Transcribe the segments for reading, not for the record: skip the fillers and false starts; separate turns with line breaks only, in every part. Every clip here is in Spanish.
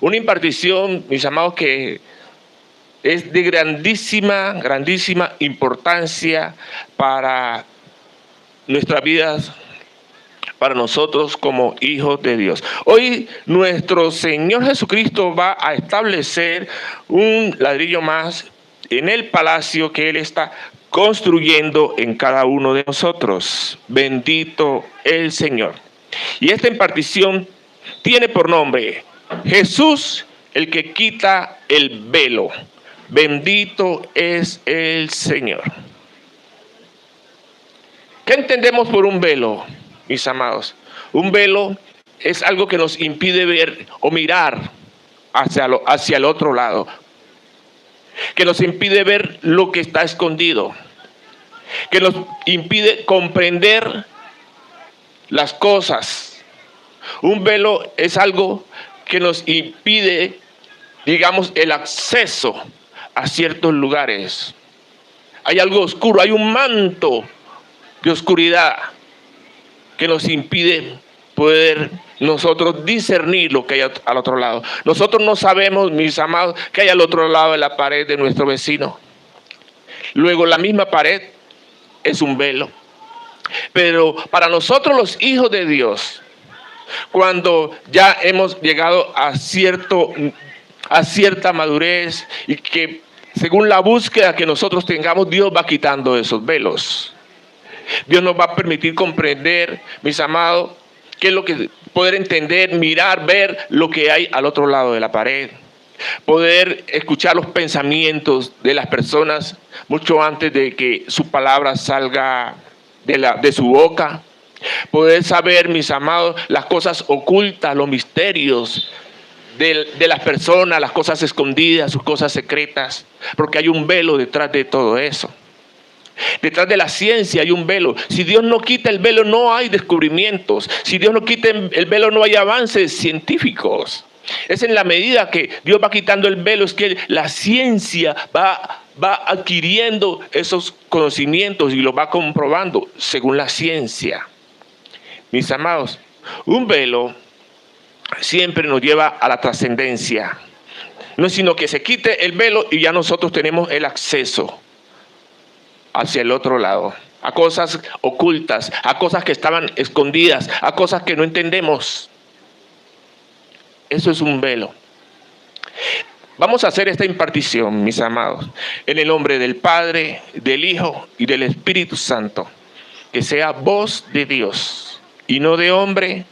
Una impartición, mis amados, que es de grandísima importancia para nuestras vidas, para nosotros como hijos de Dios. Hoy nuestro Señor Jesucristo va a establecer un ladrillo más en el palacio que Él está construyendo en cada uno de nosotros. Bendito el Señor. Y esta impartición tiene por nombre Jesús, el que quita el velo. Bendito es el Señor. ¿Qué entendemos por un velo, mis amados? Un velo es algo que nos impide ver o mirar hacia el otro lado, que nos impide ver lo que está escondido, que nos impide comprender las cosas. Un velo es algo que nos impide, digamos, el acceso a ciertos lugares. Hay algo oscuro, hay un manto de oscuridad que nos impide poder nosotros discernir lo que hay al otro lado. Nosotros no sabemos, mis amados, que hay al otro lado de la pared de nuestro vecino. Luego la misma pared es un velo. Pero para nosotros los hijos de Dios, cuando ya hemos llegado a cierta madurez y que según la búsqueda que nosotros tengamos, Dios va quitando esos velos. Dios nos va a permitir comprender, mis amados, qué es lo que poder entender, mirar, ver lo que hay al otro lado de la pared. Poder escuchar los pensamientos de las personas mucho antes de que su palabra salga de su boca. Poder saber, mis amados, las cosas ocultas, los misterios de las personas, las cosas escondidas, sus cosas secretas, porque hay un velo detrás de todo eso. Detrás de la ciencia hay un velo. Si Dios no quita el velo, no hay descubrimientos. Si Dios no quita el velo, no hay avances científicos. Es en la medida que Dios va quitando el velo, es que la ciencia va adquiriendo esos conocimientos y los va comprobando según la ciencia. Mis amados, un velo siempre nos lleva a la trascendencia. No es sino que se quite el velo y ya nosotros tenemos el acceso hacia el otro lado, a cosas ocultas, a cosas que estaban escondidas, a cosas que no entendemos. Eso es un velo. Vamos a hacer esta impartición, mis amados, en el nombre del Padre, del Hijo y del Espíritu Santo. Que sea voz de Dios y no de hombre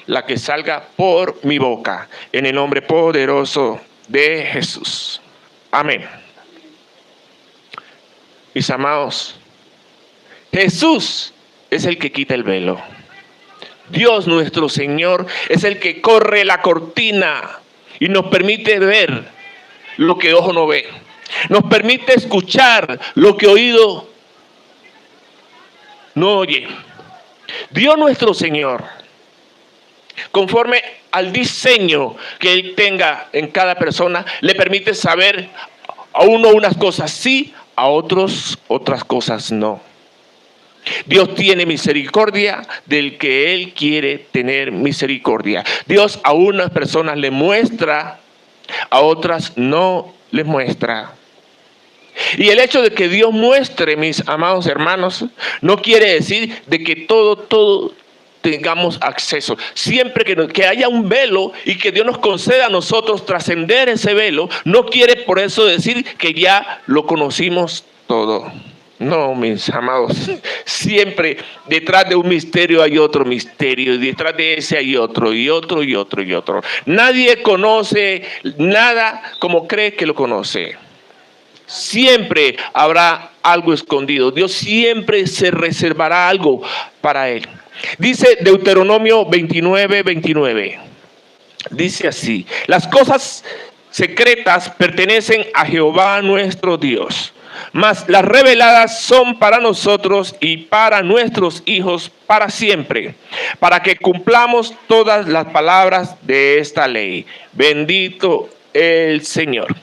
la que salga por mi boca, en el nombre poderoso de Jesús. Amén. Mis amados, Jesús es el que quita el velo. Dios nuestro Señor es el que corre la cortina y nos permite ver lo que ojo no ve. Nos permite escuchar lo que oído no oye. Dios nuestro Señor, conforme al diseño que Él tenga en cada persona, le permite saber a uno unas cosas sí, a otros otras cosas no. Dios tiene misericordia del que Él quiere tener misericordia. Dios a unas personas le muestra, a otras no les muestra. Y el hecho de que Dios muestre, mis amados hermanos, no quiere decir de que todo tengamos acceso. Siempre que haya un velo y que Dios nos conceda a nosotros trascender ese velo, no quiere por eso decir que ya lo conocimos todo. No, mis amados, siempre detrás de un misterio hay otro misterio, y detrás de ese hay otro, y otro, y otro, y otro. Nadie conoce nada como cree que lo conoce. Siempre habrá algo escondido. Dios siempre se reservará algo para él. Dice Deuteronomio 29:29. Dice así: las cosas secretas pertenecen a Jehová nuestro Dios, mas las reveladas son para nosotros y para nuestros hijos para siempre, para que cumplamos todas las palabras de esta ley. Bendito el Señor.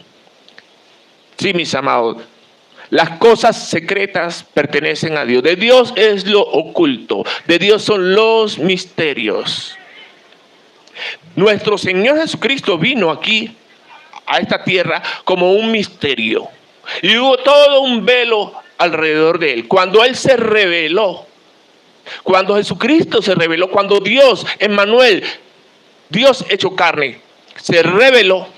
Sí, mis amados, las cosas secretas pertenecen a Dios. De Dios es lo oculto, de Dios son los misterios. Nuestro Señor Jesucristo vino aquí a esta tierra como un misterio. Y hubo todo un velo alrededor de él. Cuando él se reveló, cuando Jesucristo se reveló, cuando Dios, Emmanuel, Dios hecho carne, se reveló,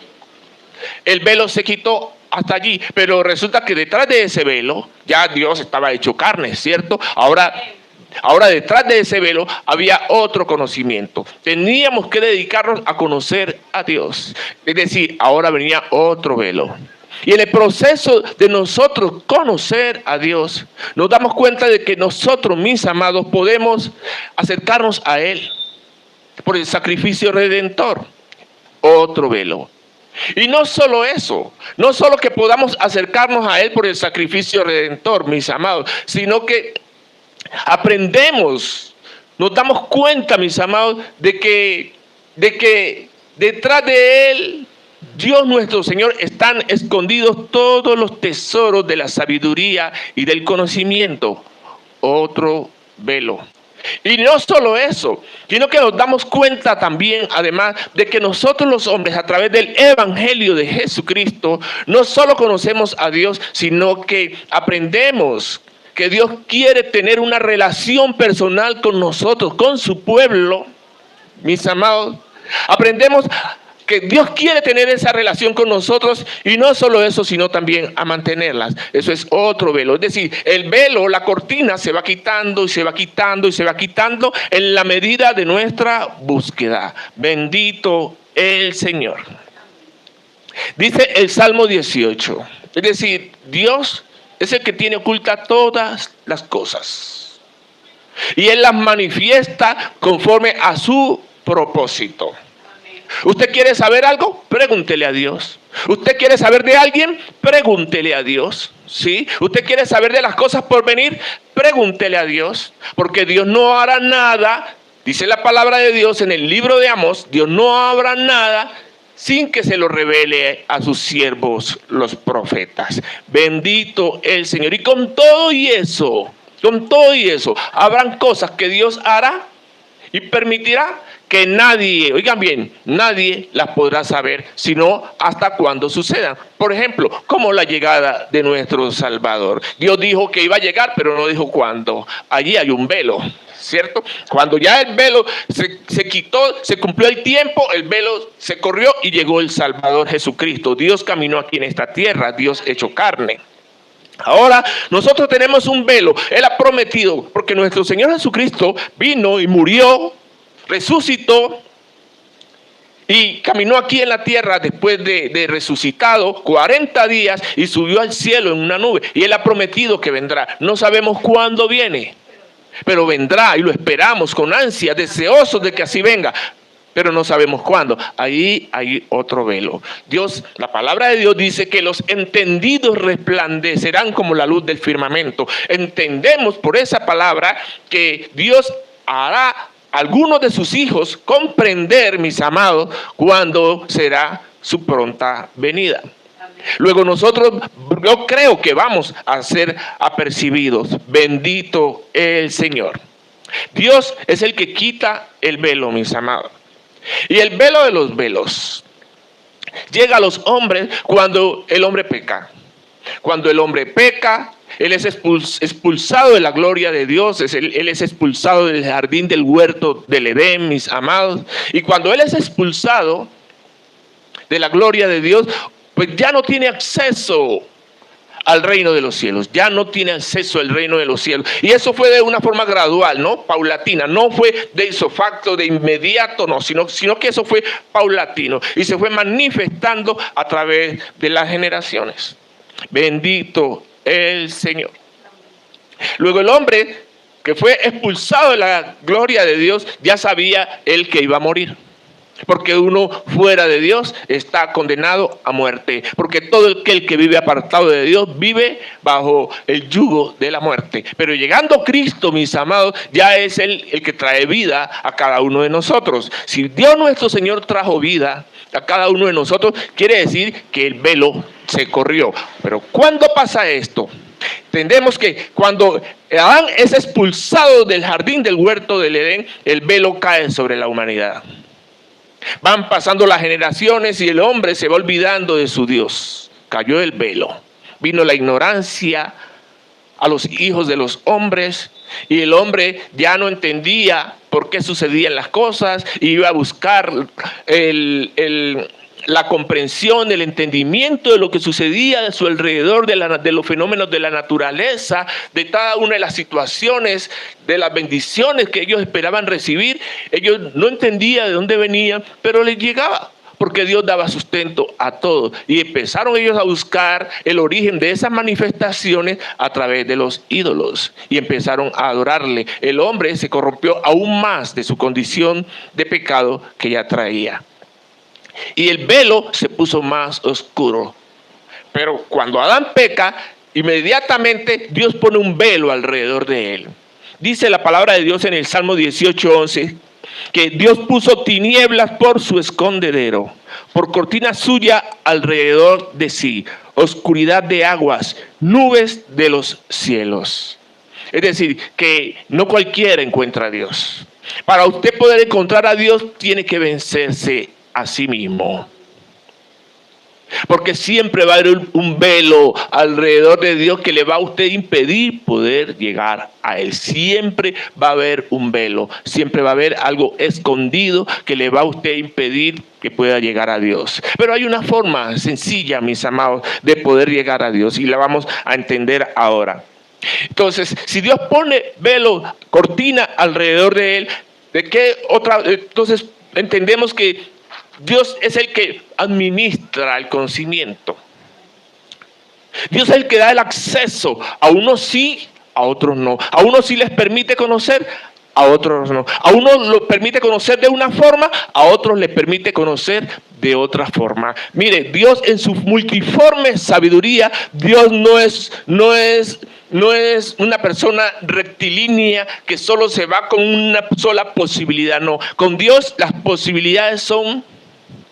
el velo se quitó hasta allí. Pero resulta que detrás de ese velo, ya Dios estaba hecho carne, ¿cierto? Ahora detrás de ese velo había otro conocimiento. Teníamos que dedicarnos a conocer a Dios. Es decir, ahora venía otro velo. Y en el proceso de nosotros conocer a Dios, nos damos cuenta de que nosotros, mis amados, podemos acercarnos a Él por el sacrificio redentor. Otro velo. Y no solo eso, no solo que podamos acercarnos a Él por el sacrificio redentor, mis amados, sino que aprendemos, nos damos cuenta, mis amados, de que detrás de Él, Dios nuestro Señor, están escondidos todos los tesoros de la sabiduría y del conocimiento. Otro velo. Y no solo eso, sino que nos damos cuenta también, además, de que nosotros los hombres, a través del Evangelio de Jesucristo, no solo conocemos a Dios, sino que aprendemos que Dios quiere tener una relación personal con nosotros, con su pueblo, mis amados. Aprendemos que Dios quiere tener esa relación con nosotros, y no solo eso, sino también a mantenerlas. Eso es otro velo. Es decir, el velo, la cortina, se va quitando y se va quitando y se va quitando en la medida de nuestra búsqueda. Bendito el Señor. Dice el Salmo 18. Es decir, Dios es el que tiene oculta todas las cosas, y Él las manifiesta conforme a su propósito. ¿Usted quiere saber algo? Pregúntele a Dios. ¿Usted quiere saber de alguien? Pregúntele a Dios. ¿Sí? ¿Usted quiere saber de las cosas por venir? Pregúntele a Dios. Porque Dios no hará nada, dice la palabra de Dios en el libro de Amós, Dios no hará nada sin que se lo revele a sus siervos, los profetas. Bendito el Señor. Y con todo y eso, habrán cosas que Dios hará y permitirá que nadie, oigan bien, nadie las podrá saber, sino hasta cuando sucedan. Por ejemplo, como la llegada de nuestro Salvador. Dios dijo que iba a llegar, pero no dijo cuándo. Allí hay un velo, ¿cierto? Cuando ya el velo se quitó, se cumplió el tiempo, el velo se corrió y llegó el Salvador Jesucristo. Dios caminó aquí en esta tierra, Dios hecho carne. Ahora nosotros tenemos un velo. Él ha prometido, porque nuestro Señor Jesucristo vino y murió, resucitó y caminó aquí en la tierra después de resucitado 40 días y subió al cielo en una nube. Y Él ha prometido que vendrá. No sabemos cuándo viene, pero vendrá y lo esperamos con ansia, deseosos de que así venga. Pero no sabemos cuándo. Ahí hay otro velo. Dios, la palabra de Dios dice que los entendidos resplandecerán como la luz del firmamento. Entendemos por esa palabra que Dios hará a algunos de sus hijos comprender, mis amados, cuándo será su pronta venida. Luego nosotros, yo creo que vamos a ser apercibidos. Bendito el Señor. Dios es el que quita el velo, mis amados. Y el velo de los velos llega a los hombres cuando el hombre peca. Cuando el hombre peca, él es expulsado de la gloria de Dios. Él es expulsado del jardín del huerto del Edén, mis amados. Y cuando él es expulsado de la gloria de Dios, pues ya no tiene acceso al reino de los cielos. Ya no tiene acceso al reino de los cielos. Y eso fue de una forma gradual, ¿no? Paulatina. No fue de ipso facto, de inmediato, no. Sino que eso fue paulatino. Y se fue manifestando a través de las generaciones. Bendito el Señor. Luego el hombre que fue expulsado de la gloria de Dios, ya sabía él que iba a morir. Porque uno fuera de Dios está condenado a muerte. Porque todo aquel que vive apartado de Dios vive bajo el yugo de la muerte. Pero llegando Cristo, mis amados, ya es Él el que trae vida a cada uno de nosotros. Si Dios nuestro Señor trajo vida a cada uno de nosotros, quiere decir que el velo se corrió. Pero ¿cuándo pasa esto? Entendemos que cuando Adán es expulsado del jardín del huerto del Edén, el velo cae sobre la humanidad. Van pasando las generaciones y el hombre se va olvidando de su Dios. Cayó el velo. Vino la ignorancia a los hijos de los hombres y el hombre ya no entendía por qué sucedían las cosas y iba a buscar la comprensión, el entendimiento de lo que sucedía a su alrededor, de los fenómenos de la naturaleza, de cada una de las situaciones, de las bendiciones que ellos esperaban recibir. Ellos no entendían de dónde venían, pero les llegaba, porque Dios daba sustento a todos. Y empezaron ellos a buscar el origen de esas manifestaciones a través de los ídolos. Y empezaron a adorarle. El hombre se corrompió aún más de su condición de pecado que ya traía. Y el velo se puso más oscuro. Pero cuando Adán peca, inmediatamente Dios pone un velo alrededor de él. Dice la palabra de Dios en el Salmo 18:11, que Dios puso tinieblas por su escondedero, por cortina suya alrededor de sí, oscuridad de aguas, nubes de los cielos. Es decir, que no cualquiera encuentra a Dios. Para usted poder encontrar a Dios, tiene que vencerse a sí mismo. Porque siempre va a haber un velo alrededor de Dios que le va a usted impedir poder llegar a Él. Siempre va a haber un velo, siempre va a haber algo escondido que le va a usted impedir que pueda llegar a Dios. Pero hay una forma sencilla, mis amados, de poder llegar a Dios y la vamos a entender ahora. Entonces, si Dios pone velo, cortina alrededor de Él, ¿de qué otra? Entonces entendemos que Dios es el que administra el conocimiento. Dios es el que da el acceso. A unos sí, a otros no. A unos sí les permite conocer, a otros no. A unos los permite conocer de una forma, a otros les permite conocer de otra forma. Mire, Dios en su multiforme sabiduría, Dios no es una persona rectilínea que solo se va con una sola posibilidad. No, con Dios las posibilidades son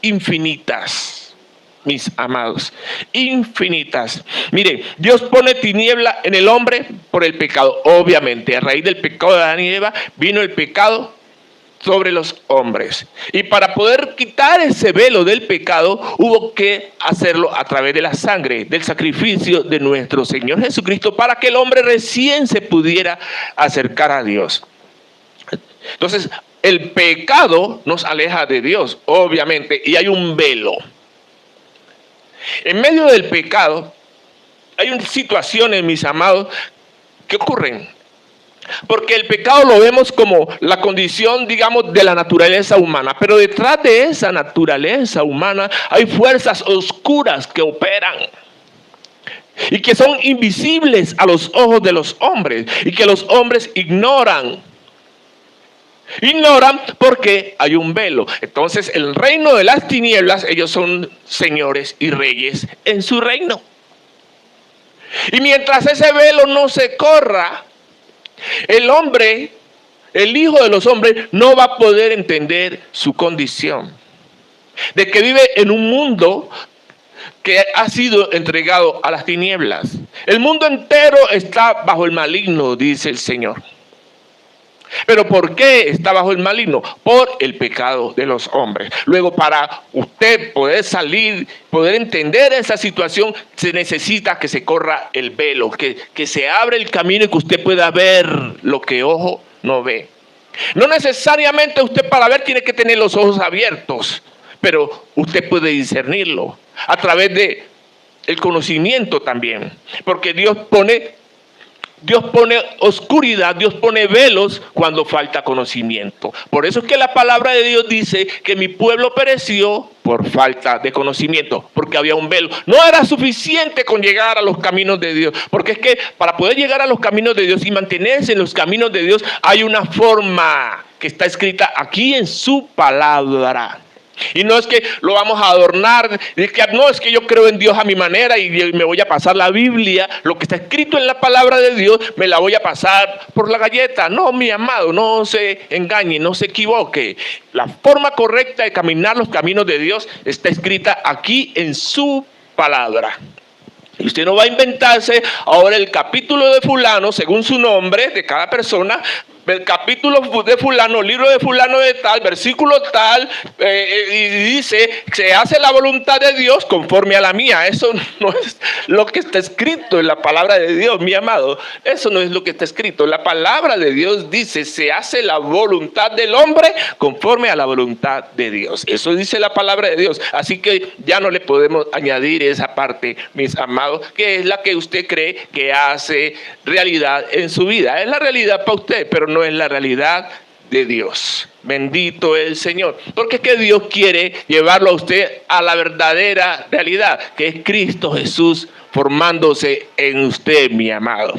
infinitas, mis amados, infinitas. Mire, Dios pone tiniebla en el hombre por el pecado. Obviamente, a raíz del pecado de Adán y Eva, vino el pecado sobre los hombres. Y para poder quitar ese velo del pecado, hubo que hacerlo a través de la sangre, del sacrificio de nuestro Señor Jesucristo, para que el hombre recién se pudiera acercar a Dios. Entonces, el pecado nos aleja de Dios, obviamente, y hay un velo. En medio del pecado, hay situaciones, mis amados, que ocurren. Porque el pecado lo vemos como la condición, digamos, de la naturaleza humana. Pero detrás de esa naturaleza humana hay fuerzas oscuras que operan y que son invisibles a los ojos de los hombres y que los hombres ignoran. Ignoran porque hay un velo. Entonces el reino de las tinieblas, ellos son señores y reyes en su reino. Y mientras ese velo no se corra, el hombre, el hijo de los hombres, no va a poder entender su condición. De que vive en un mundo que ha sido entregado a las tinieblas. El mundo entero está bajo el maligno, dice el Señor. ¿Pero por qué está bajo el maligno? Por el pecado de los hombres. Luego, para usted poder salir, poder entender esa situación, se necesita que se corra el velo, que se abra el camino y que usted pueda ver lo que ojo no ve. No necesariamente usted para ver tiene que tener los ojos abiertos, pero usted puede discernirlo a través de el conocimiento también. Porque Dios pone oscuridad, Dios pone velos cuando falta conocimiento. Por eso es que la palabra de Dios dice que mi pueblo pereció por falta de conocimiento, porque había un velo. No era suficiente con llegar a los caminos de Dios, porque es que para poder llegar a los caminos de Dios y mantenerse en los caminos de Dios, hay una forma que está escrita aquí en su palabra. Y no es que lo vamos a adornar, no es que yo creo en Dios a mi manera y me voy a pasar la Biblia, lo que está escrito en la palabra de Dios, me la voy a pasar por la galleta. No, mi amado, no se engañe, no se equivoque. La forma correcta de caminar los caminos de Dios está escrita aquí en su palabra. Y usted no va a inventarse ahora el capítulo de fulano según su nombre de cada persona, el capítulo de fulano, libro de fulano de tal, versículo tal, y dice, se hace la voluntad de Dios conforme a la mía. Eso no es lo que está escrito en la palabra de Dios, mi amado. Eso no es lo que está escrito. La palabra de Dios dice, se hace la voluntad del hombre conforme a la voluntad de Dios. Eso dice la palabra de Dios. Así que ya no le podemos añadir esa parte, mis amados, que es la que usted cree que hace realidad en su vida. Es la realidad para usted, pero no es la realidad de Dios. Bendito el Señor. Porque es que Dios quiere llevarlo a usted a la verdadera realidad, que es Cristo Jesús formándose en usted, mi amado.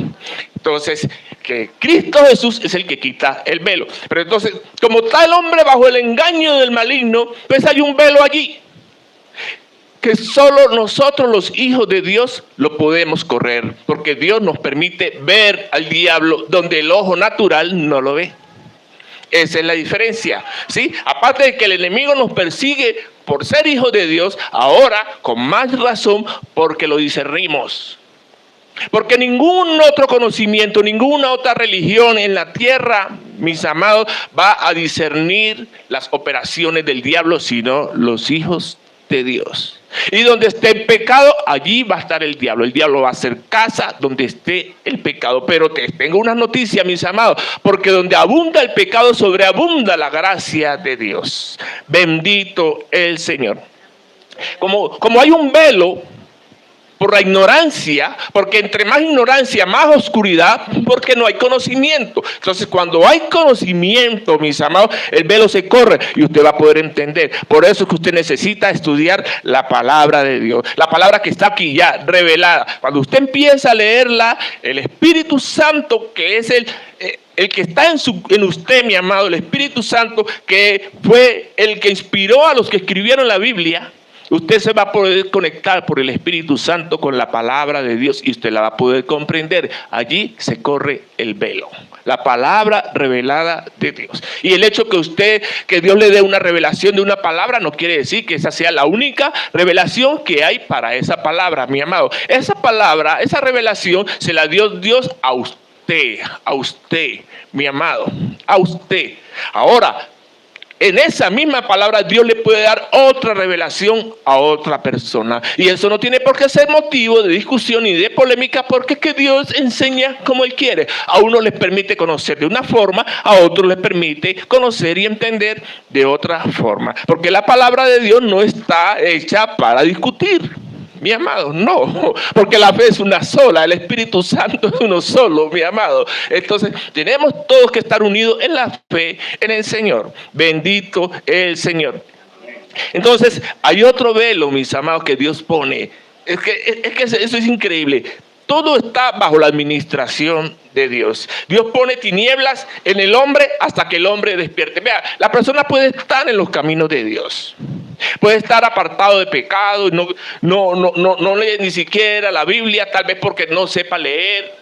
Entonces, que Cristo Jesús es el que quita el velo. Pero entonces, como está el hombre bajo el engaño del maligno, pues hay un velo allí que solo nosotros los hijos de Dios lo podemos correr, porque Dios nos permite ver al diablo donde el ojo natural no lo ve. Esa es la diferencia, ¿sí? Aparte de que el enemigo nos persigue por ser hijos de Dios, ahora con más razón porque lo discernimos. Porque ningún otro conocimiento, ninguna otra religión en la tierra, mis amados, va a discernir las operaciones del diablo, sino los hijos de Dios. Y donde esté el pecado, allí va a estar el diablo. El diablo va a hacer casa donde esté el pecado. Pero te tengo una noticia, mis amados, porque donde abunda el pecado, sobreabunda la gracia de Dios. Bendito el Señor. Como hay un velo por la ignorancia, porque entre más ignorancia, más oscuridad, porque no hay conocimiento. Entonces, cuando hay conocimiento, mis amados, el velo se corre y usted va a poder entender. Por eso es que usted necesita estudiar la palabra de Dios, la palabra que está aquí ya revelada. Cuando usted empieza a leerla, el Espíritu Santo, que es el que está en usted, mi amado, el Espíritu Santo, que fue el que inspiró a los que escribieron la Biblia, usted se va a poder conectar por el Espíritu Santo con la palabra de Dios y usted la va a poder comprender. Allí se corre el velo, la palabra revelada de Dios. Y el hecho que Dios le dé una revelación de una palabra no quiere decir que esa sea la única revelación que hay para esa palabra, mi amado. Esa palabra, esa revelación se la dio Dios a usted, mi amado, a usted. Ahora, en esa misma palabra Dios le puede dar otra revelación a otra persona. Y eso no tiene por qué ser motivo de discusión ni de polémica, porque es que Dios enseña como Él quiere. A uno les permite conocer de una forma, a otro les permite conocer y entender de otra forma. Porque la palabra de Dios no está hecha para discutir, mi amado, no, porque la fe es una sola, el Espíritu Santo es uno solo, mi amado. Entonces tenemos todos que estar unidos en la fe en el Señor. Bendito el Señor. Entonces hay otro velo, mis amados, que Dios pone. Es que eso es increíble. Todo está bajo la administración de Dios. Dios pone tinieblas en el hombre hasta que el hombre despierte. Vea, la persona puede estar en los caminos de Dios. Puede estar apartado de pecado, no lee ni siquiera la Biblia, tal vez porque no sepa leer,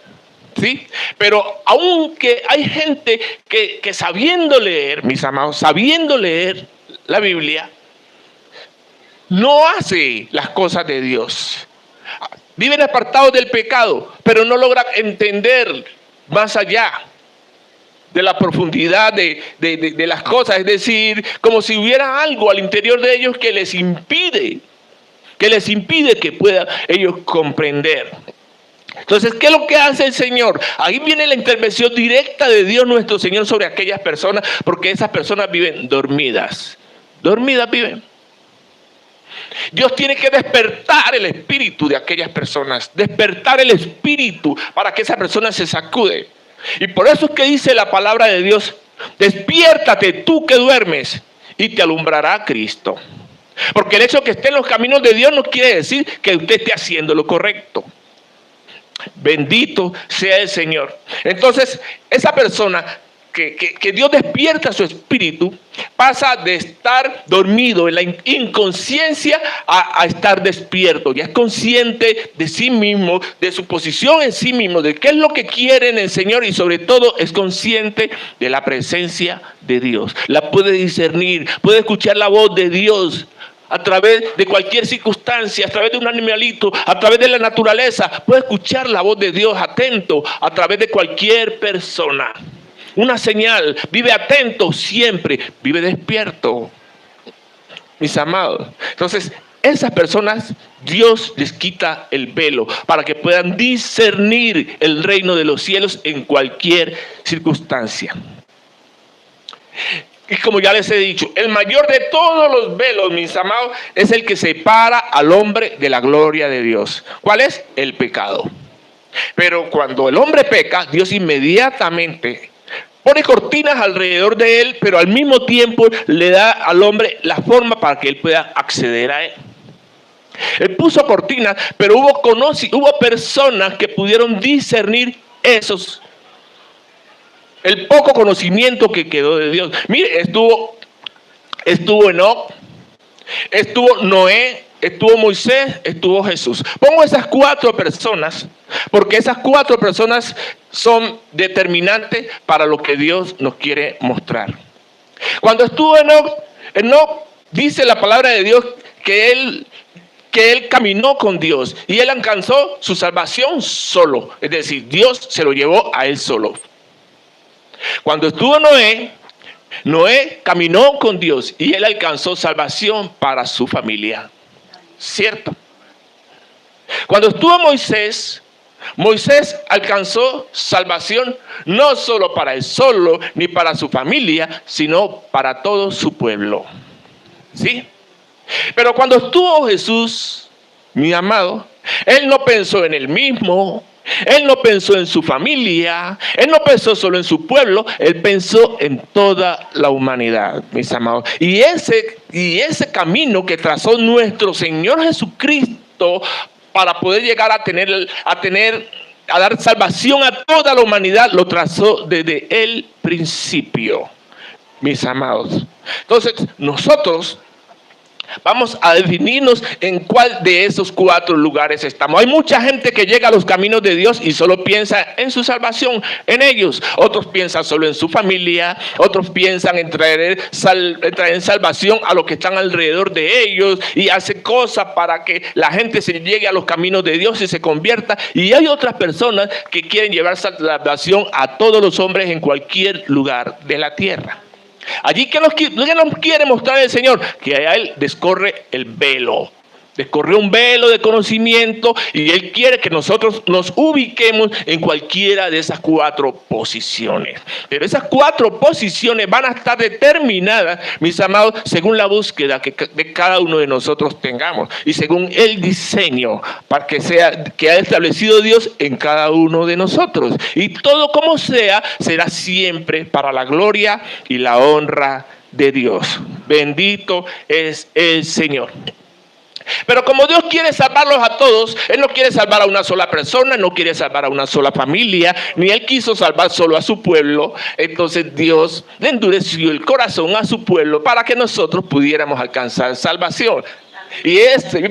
¿sí? Pero aunque hay gente que sabiendo leer, mis amados, sabiendo leer la Biblia, no hace las cosas de Dios. Viven apartados del pecado, pero no logran entender más allá de la profundidad de las cosas. Es decir, como si hubiera algo al interior de ellos que les impide que puedan ellos comprender. Entonces, ¿qué es lo que hace el Señor? Ahí viene la intervención directa de Dios nuestro Señor sobre aquellas personas, porque esas personas viven dormidas. Dormidas viven. Dios tiene que despertar el espíritu de aquellas personas, despertar el espíritu para que esa persona se sacude. Y por eso es que dice la palabra de Dios: despiértate tú que duermes y te alumbrará Cristo. Porque el hecho de que esté en los caminos de Dios no quiere decir que usted esté haciendo lo correcto. Bendito sea el Señor. Entonces, esa persona que Dios despierta su espíritu, pasa de estar dormido en la inconsciencia a estar despierto. Ya es consciente de sí mismo, de su posición en sí mismo, de qué es lo que quiere en el Señor, y sobre todo es consciente de la presencia de Dios. La puede discernir, puede escuchar la voz de Dios a través de cualquier circunstancia, a través de un animalito, a través de la naturaleza. Puede escuchar la voz de Dios atento a través de cualquier persona. una señal. Vive atento siempre, vive despierto, mis amados. Entonces, esas personas, Dios les quita el velo para que puedan discernir el reino de los cielos en cualquier circunstancia. Y como ya les he dicho, el mayor de todos los velos, mis amados, es el que separa al hombre de la gloria de Dios. ¿Cuál es? El pecado. Pero cuando el hombre peca, Dios inmediatamente pone cortinas alrededor de él, pero al mismo tiempo le da al hombre la forma para que él pueda acceder a él. Él puso cortinas, pero hubo personas que pudieron discernir el poco conocimiento que quedó de Dios. Mire, estuvo Enoc, estuvo Noé, estuvo Moisés, estuvo Jesús. Pongo esas 4 personas, porque esas 4 personas son determinantes para lo que Dios nos quiere mostrar. Cuando estuvo Enoc, dice la palabra de Dios que él caminó con Dios y él alcanzó su salvación solo. Es decir, Dios se lo llevó a él solo. Cuando estuvo Noé caminó con Dios y él alcanzó salvación para su familia. ¿Cierto? Cuando estuvo Moisés alcanzó salvación no solo para él solo, ni para su familia, sino para todo su pueblo. ¿Sí? Pero cuando estuvo Jesús, mi amado, él no pensó en él mismo, él no pensó en su familia, él no pensó solo en su pueblo, él pensó en toda la humanidad, mis amados. Y ese camino que trazó nuestro Señor Jesucristo para poder llegar a dar salvación a toda la humanidad, lo trazó desde el principio, mis amados. Entonces, nosotros vamos a definirnos en cuál de esos 4 lugares estamos. Hay mucha gente que llega a los caminos de Dios y solo piensa en su salvación, en ellos. Otros piensan solo en su familia, otros piensan en traer en salvación a los que están alrededor de ellos y hace cosas para que la gente se llegue a los caminos de Dios y se convierta. Y hay otras personas que quieren llevar salvación a todos los hombres en cualquier lugar de la tierra. Allí que nos quiere mostrar el Señor, que a Él descorre el velo, descorre un velo de conocimiento y Él quiere que nosotros nos ubiquemos en cualquiera de esas 4 posiciones. Pero esas 4 posiciones van a estar determinadas, mis amados, según la búsqueda que de cada uno de nosotros tengamos y según el diseño para que ha establecido Dios en cada uno de nosotros. Y todo como sea, será siempre para la gloria y la honra de Dios. Bendito es el Señor. Pero como Dios quiere salvarlos a todos, Él no quiere salvar a una sola persona, no quiere salvar a una sola familia, ni Él quiso salvar solo a su pueblo. Entonces Dios le endureció el corazón a su pueblo para que nosotros pudiéramos alcanzar salvación. Y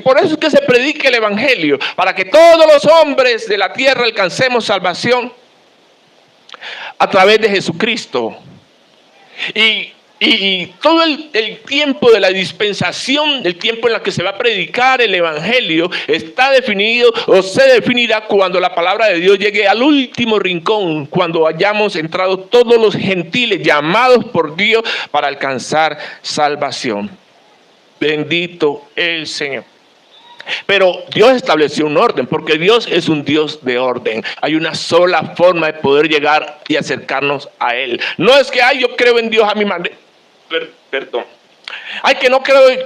por eso es que se predica el Evangelio, para que todos los hombres de la tierra alcancemos salvación a través de Jesucristo. Y todo el tiempo de la dispensación, el tiempo en el que se va a predicar el Evangelio, está definido o se definirá cuando la palabra de Dios llegue al último rincón, cuando hayamos entrado todos los gentiles llamados por Dios para alcanzar salvación. Bendito el Señor. Pero Dios estableció un orden, porque Dios es un Dios de orden. Hay una sola forma de poder llegar y acercarnos a Él. No es que yo creo en Dios a mi manera. Perdón.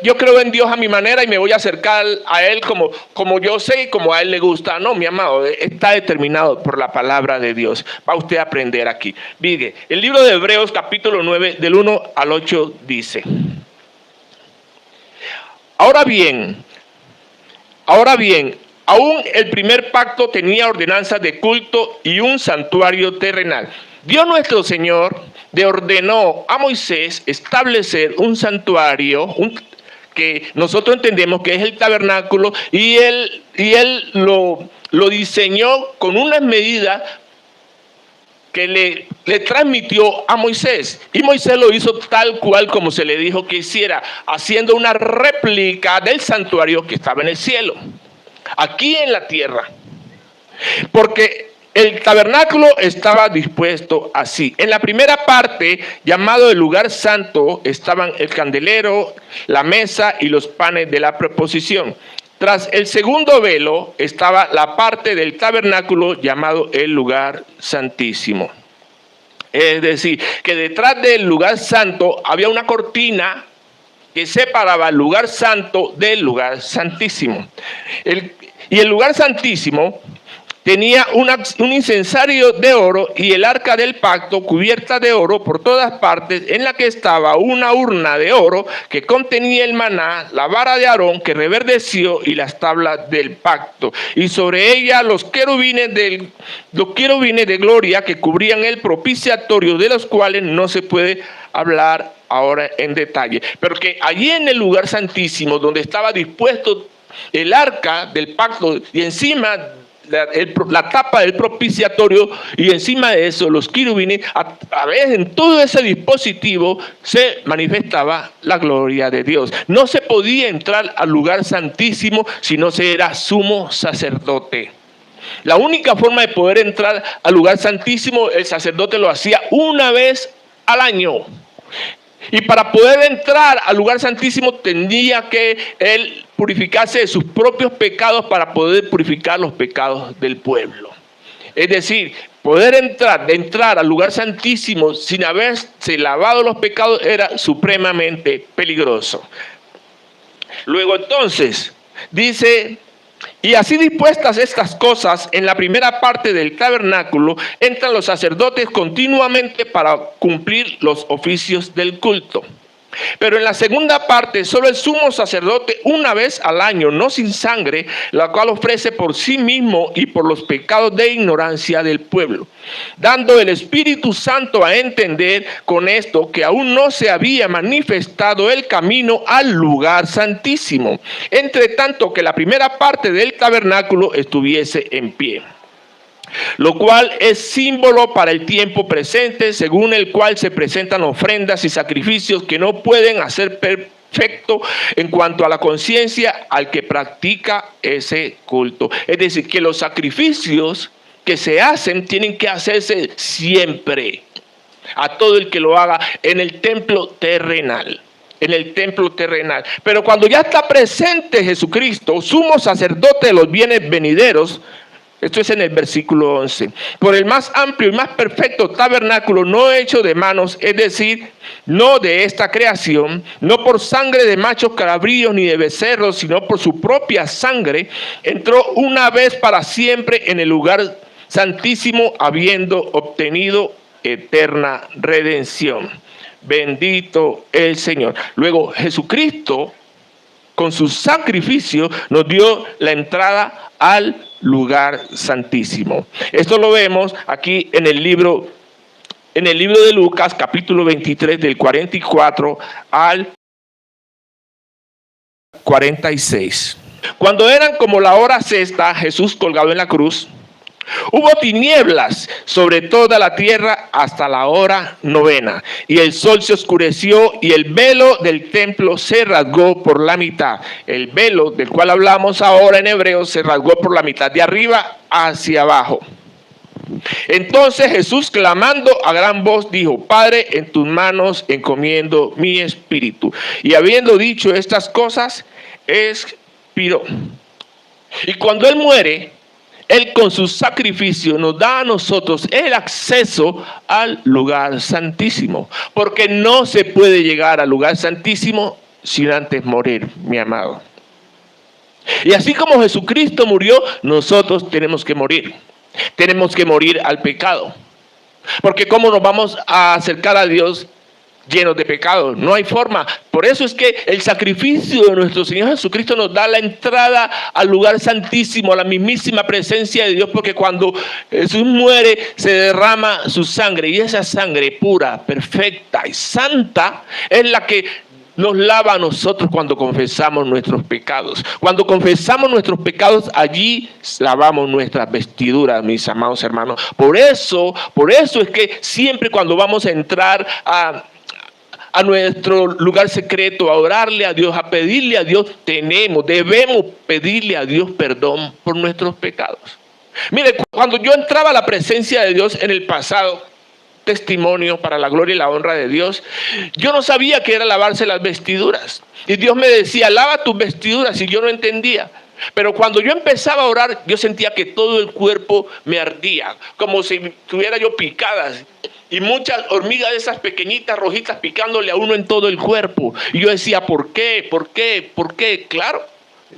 Yo creo en Dios a mi manera y me voy a acercar a Él como yo sé y como a Él le gusta. No, mi amado, está determinado por la palabra de Dios. Va usted a aprender aquí. Mire, el libro de Hebreos capítulo 9 del 1 al 8 dice: Ahora bien, aún el primer pacto tenía ordenanzas de culto y un santuario terrenal. Dios nuestro Señor le ordenó a Moisés establecer un santuario, que nosotros entendemos que es el tabernáculo, y él lo diseñó con unas medidas que le transmitió a Moisés. Y Moisés lo hizo tal cual como se le dijo que hiciera, haciendo una réplica del santuario que estaba en el cielo, aquí en la tierra. Porque El tabernáculo estaba dispuesto así. En la primera parte, llamado el lugar santo, estaban el candelero, la mesa y los panes de la proposición. Tras el segundo velo estaba la parte del tabernáculo llamado el lugar santísimo. Es decir, que detrás del lugar santo había una cortina que separaba el lugar santo del lugar santísimo. Y el lugar santísimo tenía un incensario de oro y el arca del pacto cubierta de oro por todas partes, en la que estaba una urna de oro que contenía el maná, la vara de Aarón que reverdeció y las tablas del pacto. Y sobre ella los querubines de gloria que cubrían el propiciatorio, de los cuales no se puede hablar ahora en detalle. Pero que allí en el lugar santísimo, donde estaba dispuesto el arca del pacto y encima la tapa del propiciatorio, y encima de eso los querubines, a veces en todo ese dispositivo se manifestaba la gloria de Dios. No se podía entrar al lugar santísimo si no se era sumo sacerdote. La única forma de poder entrar al lugar santísimo, el sacerdote lo hacía una vez al año. Y para poder entrar al lugar santísimo tendría que él purificarse de sus propios pecados para poder purificar los pecados del pueblo. Es decir, poder entrar al lugar santísimo sin haberse lavado los pecados era supremamente peligroso. Luego entonces dice: y así dispuestas estas cosas, en la primera parte del tabernáculo entran los sacerdotes continuamente para cumplir los oficios del culto. Pero en la segunda parte, solo el sumo sacerdote una vez al año, no sin sangre, la cual ofrece por sí mismo y por los pecados de ignorancia del pueblo, dando el Espíritu Santo a entender con esto que aún no se había manifestado el camino al lugar santísimo, entre tanto que la primera parte del tabernáculo estuviese en pie. Lo cual es símbolo para el tiempo presente, según el cual se presentan ofrendas y sacrificios que no pueden hacer perfecto en cuanto a la conciencia al que practica ese culto. Es decir, que los sacrificios que se hacen tienen que hacerse siempre a todo el que lo haga en el templo terrenal. En el templo terrenal. Pero cuando ya está presente Jesucristo, sumo sacerdote de los bienes venideros, esto es en el versículo 11. Por el más amplio y más perfecto tabernáculo, no hecho de manos, es decir, no de esta creación, no por sangre de machos cabríos ni de becerros, sino por su propia sangre, entró una vez para siempre en el lugar santísimo, habiendo obtenido eterna redención. Bendito el Señor. Luego Jesucristo, con su sacrificio, nos dio la entrada al lugar santísimo. Esto lo vemos aquí en el libro de Lucas, capítulo 23, del 44 al 46. Cuando eran como la hora sexta, Jesús colgado en la cruz, hubo tinieblas sobre toda la tierra hasta la hora novena, y el sol se oscureció y el velo del templo se rasgó por la mitad. El velo del cual hablamos ahora en hebreo se rasgó por la mitad, de arriba hacia abajo. Entonces Jesús, clamando a gran voz, dijo: Padre, en tus manos encomiendo mi espíritu. Y habiendo dicho estas cosas, expiró. Y cuando Él muere, Él con su sacrificio nos da a nosotros el acceso al lugar santísimo. Porque no se puede llegar al lugar santísimo sin antes morir, mi amado. Y así como Jesucristo murió, nosotros tenemos que morir. Tenemos que morir al pecado. Porque ¿cómo nos vamos a acercar a Dios llenos de pecado? No hay forma. Por eso es que el sacrificio de nuestro Señor Jesucristo nos da la entrada al lugar santísimo, a la mismísima presencia de Dios, porque cuando Jesús muere se derrama su sangre, y esa sangre pura, perfecta y santa es la que nos lava a nosotros cuando confesamos nuestros pecados. Cuando confesamos nuestros pecados, allí lavamos nuestras vestiduras, mis amados hermanos. Por eso es que siempre cuando vamos a entrar a nuestro lugar secreto, a orarle a Dios, a pedirle a Dios, debemos pedirle a Dios perdón por nuestros pecados. Mire, cuando yo entraba a la presencia de Dios en el pasado, testimonio para la gloria y la honra de Dios, yo no sabía qué era lavarse las vestiduras. Y Dios me decía, lava tus vestiduras, y yo no entendía. Pero cuando yo empezaba a orar, yo sentía que todo el cuerpo me ardía, como si tuviera yo picadas. Y muchas hormigas de esas pequeñitas rojitas picándole a uno en todo el cuerpo. Y yo decía, ¿por qué? ¿Por qué? ¿Por qué? Claro,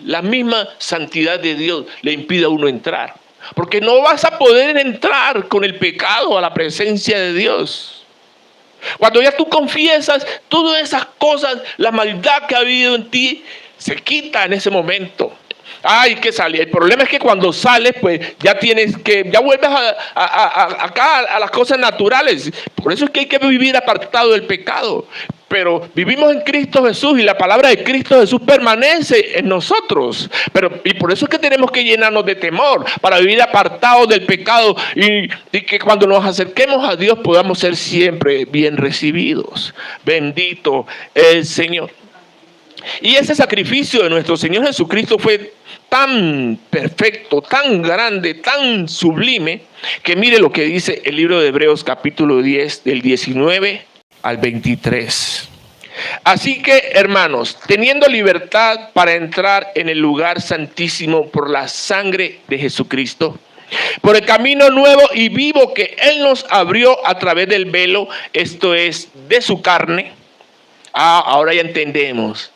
la misma santidad de Dios le impide a uno entrar. Porque no vas a poder entrar con el pecado a la presencia de Dios. Cuando ya tú confiesas todas esas cosas, la maldad que ha habido en ti se quita en ese momento. Hay que salir. El problema es que cuando sales, pues ya vuelves acá a las cosas naturales. Por eso es que hay que vivir apartado del pecado. Pero vivimos en Cristo Jesús y la palabra de Cristo Jesús permanece en nosotros. Y por eso es que tenemos que llenarnos de temor para vivir apartados del pecado y que cuando nos acerquemos a Dios podamos ser siempre bien recibidos. Bendito el Señor. Y ese sacrificio de nuestro Señor Jesucristo fue tan perfecto, tan grande, tan sublime, que mire lo que dice el libro de Hebreos capítulo 10 del 19 al 23. Así que, hermanos, teniendo libertad para entrar en el lugar santísimo por la sangre de Jesucristo, por el camino nuevo y vivo que Él nos abrió a través del velo, esto es, de su carne. Ahora ya entendemos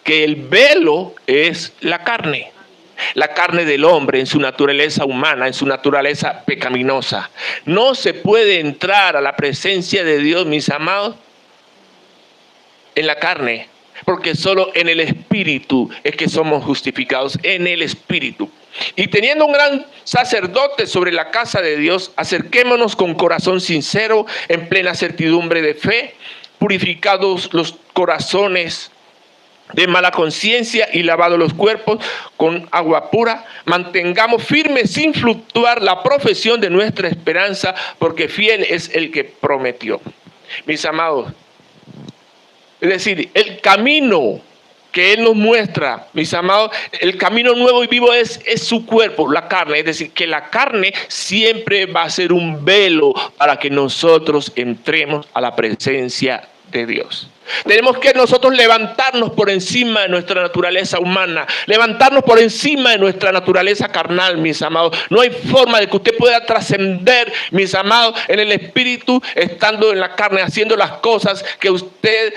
que el velo es la carne del hombre en su naturaleza humana, en su naturaleza pecaminosa. No se puede entrar a la presencia de Dios, mis amados, en la carne, porque solo en el Espíritu es que somos justificados, en el Espíritu. Y teniendo un gran sacerdote sobre la casa de Dios, acerquémonos con corazón sincero, en plena certidumbre de fe, purificados los corazones de mala conciencia y lavados los cuerpos con agua pura, mantengamos firme sin fluctuar la profesión de nuestra esperanza, porque fiel es el que prometió. Mis amados, es decir, el camino que Él nos muestra, mis amados, el camino nuevo y vivo es su cuerpo, la carne. Es decir, que la carne siempre va a ser un velo para que nosotros entremos a la presencia de Dios. Tenemos que nosotros levantarnos por encima de nuestra naturaleza humana, levantarnos por encima de nuestra naturaleza carnal, mis amados. No hay forma de que usted pueda trascender, mis amados, en el Espíritu, estando en la carne, haciendo las cosas que usted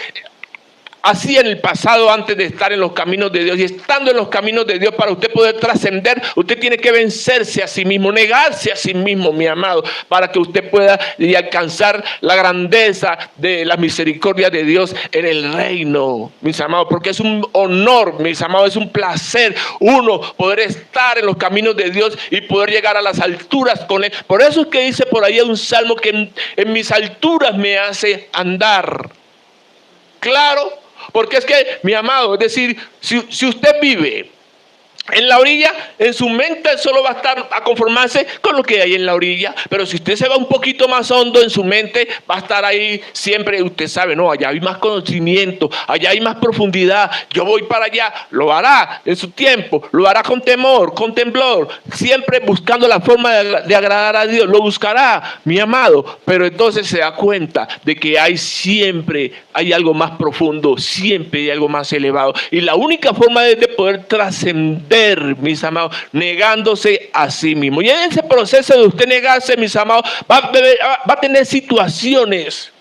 hacía en el pasado antes de estar en los caminos de Dios. Y estando en los caminos de Dios, para usted poder trascender, usted tiene que vencerse a sí mismo, negarse a sí mismo, mi amado, para que usted pueda alcanzar la grandeza de la misericordia de Dios en el reino, mis amados. Porque es un honor, mis amados, es un placer uno poder estar en los caminos de Dios y poder llegar a las alturas con Él. Por eso es que dice por ahí un salmo que en mis alturas me hace andar. Claro. Porque es que, mi amado, es decir, si usted vive en la orilla, en su mente solo va a estar a conformarse con lo que hay en la orilla. Pero si usted se va un poquito más hondo en su mente, va a estar ahí siempre. Usted sabe, no, allá hay más conocimiento, allá hay más profundidad. Yo voy para allá, lo hará en su tiempo, lo hará con temor, con temblor, siempre buscando la forma de agradar a Dios. Lo buscará, mi amado, pero entonces se da cuenta de que siempre hay algo más profundo, siempre hay algo más elevado. Y la única forma de poder trascender, mis amados, negándose a sí mismo. Y en ese proceso de usted negarse, mis amados, va a tener situaciones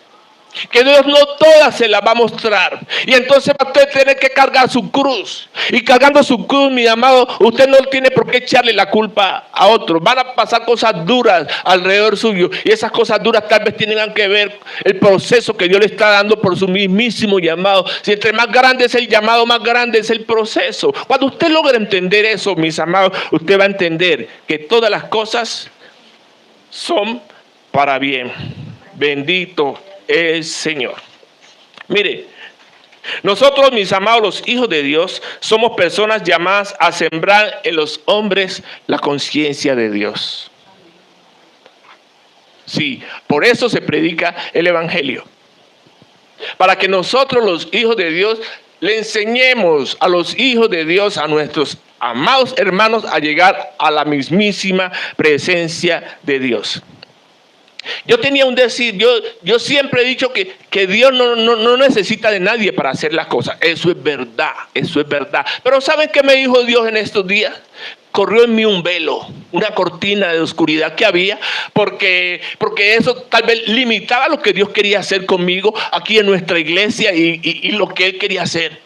que Dios no todas se las va a mostrar. Y entonces va a usted tener que cargar su cruz. Y cargando su cruz, mi amado, usted no tiene por qué echarle la culpa a otro. Van a pasar cosas duras alrededor suyo. Y esas cosas duras tal vez tengan que ver el proceso que Dios le está dando por su mismísimo llamado. Si entre más grande es el llamado, más grande es el proceso. Cuando usted logra entender eso, mis amados, usted va a entender que todas las cosas son para bien. Bendito el Señor. Mire, nosotros, mis amados, los hijos de Dios, somos personas llamadas a sembrar en los hombres la conciencia de Dios. Sí, por eso se predica el Evangelio. Para que nosotros, los hijos de Dios, le enseñemos a los hijos de Dios, a nuestros amados hermanos, a llegar a la mismísima presencia de Dios. Yo tenía un decir, yo siempre he dicho que Dios no necesita de nadie para hacer las cosas. Eso es verdad, eso es verdad. Pero ¿saben qué me dijo Dios en estos días? Corrió en mí un velo, una cortina de oscuridad que había, porque eso tal vez limitaba lo que Dios quería hacer conmigo aquí en nuestra iglesia y lo que Él quería hacer.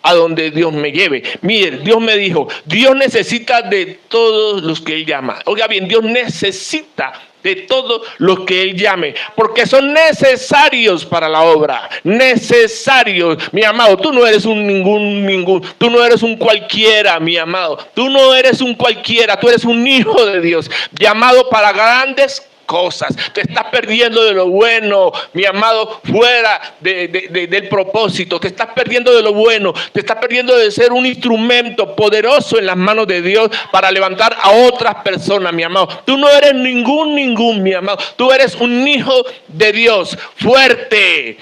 A donde Dios me lleve. Mire, Dios me dijo, Dios necesita de todos los que Él llama. Oiga bien, Dios necesita de todos los que Él llame, porque son necesarios para la obra, necesarios. Mi amado, tú no eres tú no eres un cualquiera, mi amado. Tú no eres un cualquiera, tú eres un hijo de Dios, llamado para grandes cosas. Te estás perdiendo de lo bueno, mi amado, fuera del propósito. Te estás perdiendo de lo bueno. Te estás perdiendo de ser un instrumento poderoso en las manos de Dios para levantar a otras personas, mi amado. Tú no eres ningún, mi amado. Tú eres un hijo de Dios, fuerte,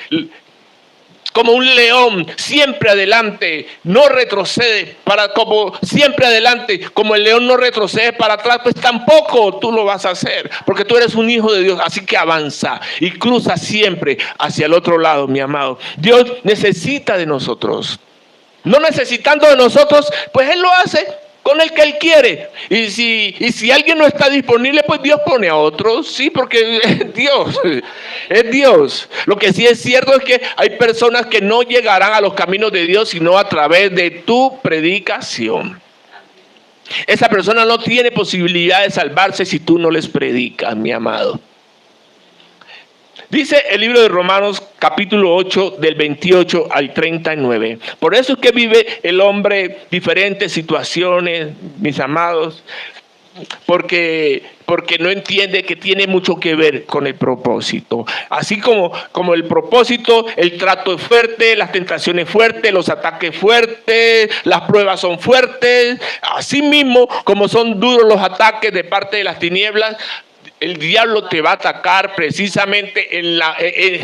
como un león, siempre adelante, no retrocede, como siempre adelante, como el león no retrocede para atrás, pues tampoco tú lo vas a hacer, porque tú eres un hijo de Dios. Así que avanza y cruza siempre hacia el otro lado, mi amado. Dios necesita de nosotros. No necesitando de nosotros, pues Él lo hace con el que Él quiere. Y si alguien no está disponible, pues Dios pone a otros. Sí, porque es Dios. Es Dios. Lo que sí es cierto es que hay personas que no llegarán a los caminos de Dios sino a través de tu predicación. Esa persona no tiene posibilidad de salvarse si tú no les predicas, mi amado. Dice el libro de Romanos capítulo 8 del 28 al 39. Por eso es que vive el hombre diferentes situaciones, mis amados, porque no entiende que tiene mucho que ver con el propósito. Así como el propósito, el trato es fuerte, las tentaciones fuertes, los ataques fuertes, las pruebas son fuertes. Así mismo como son duros los ataques de parte de las tinieblas, el diablo te va a atacar precisamente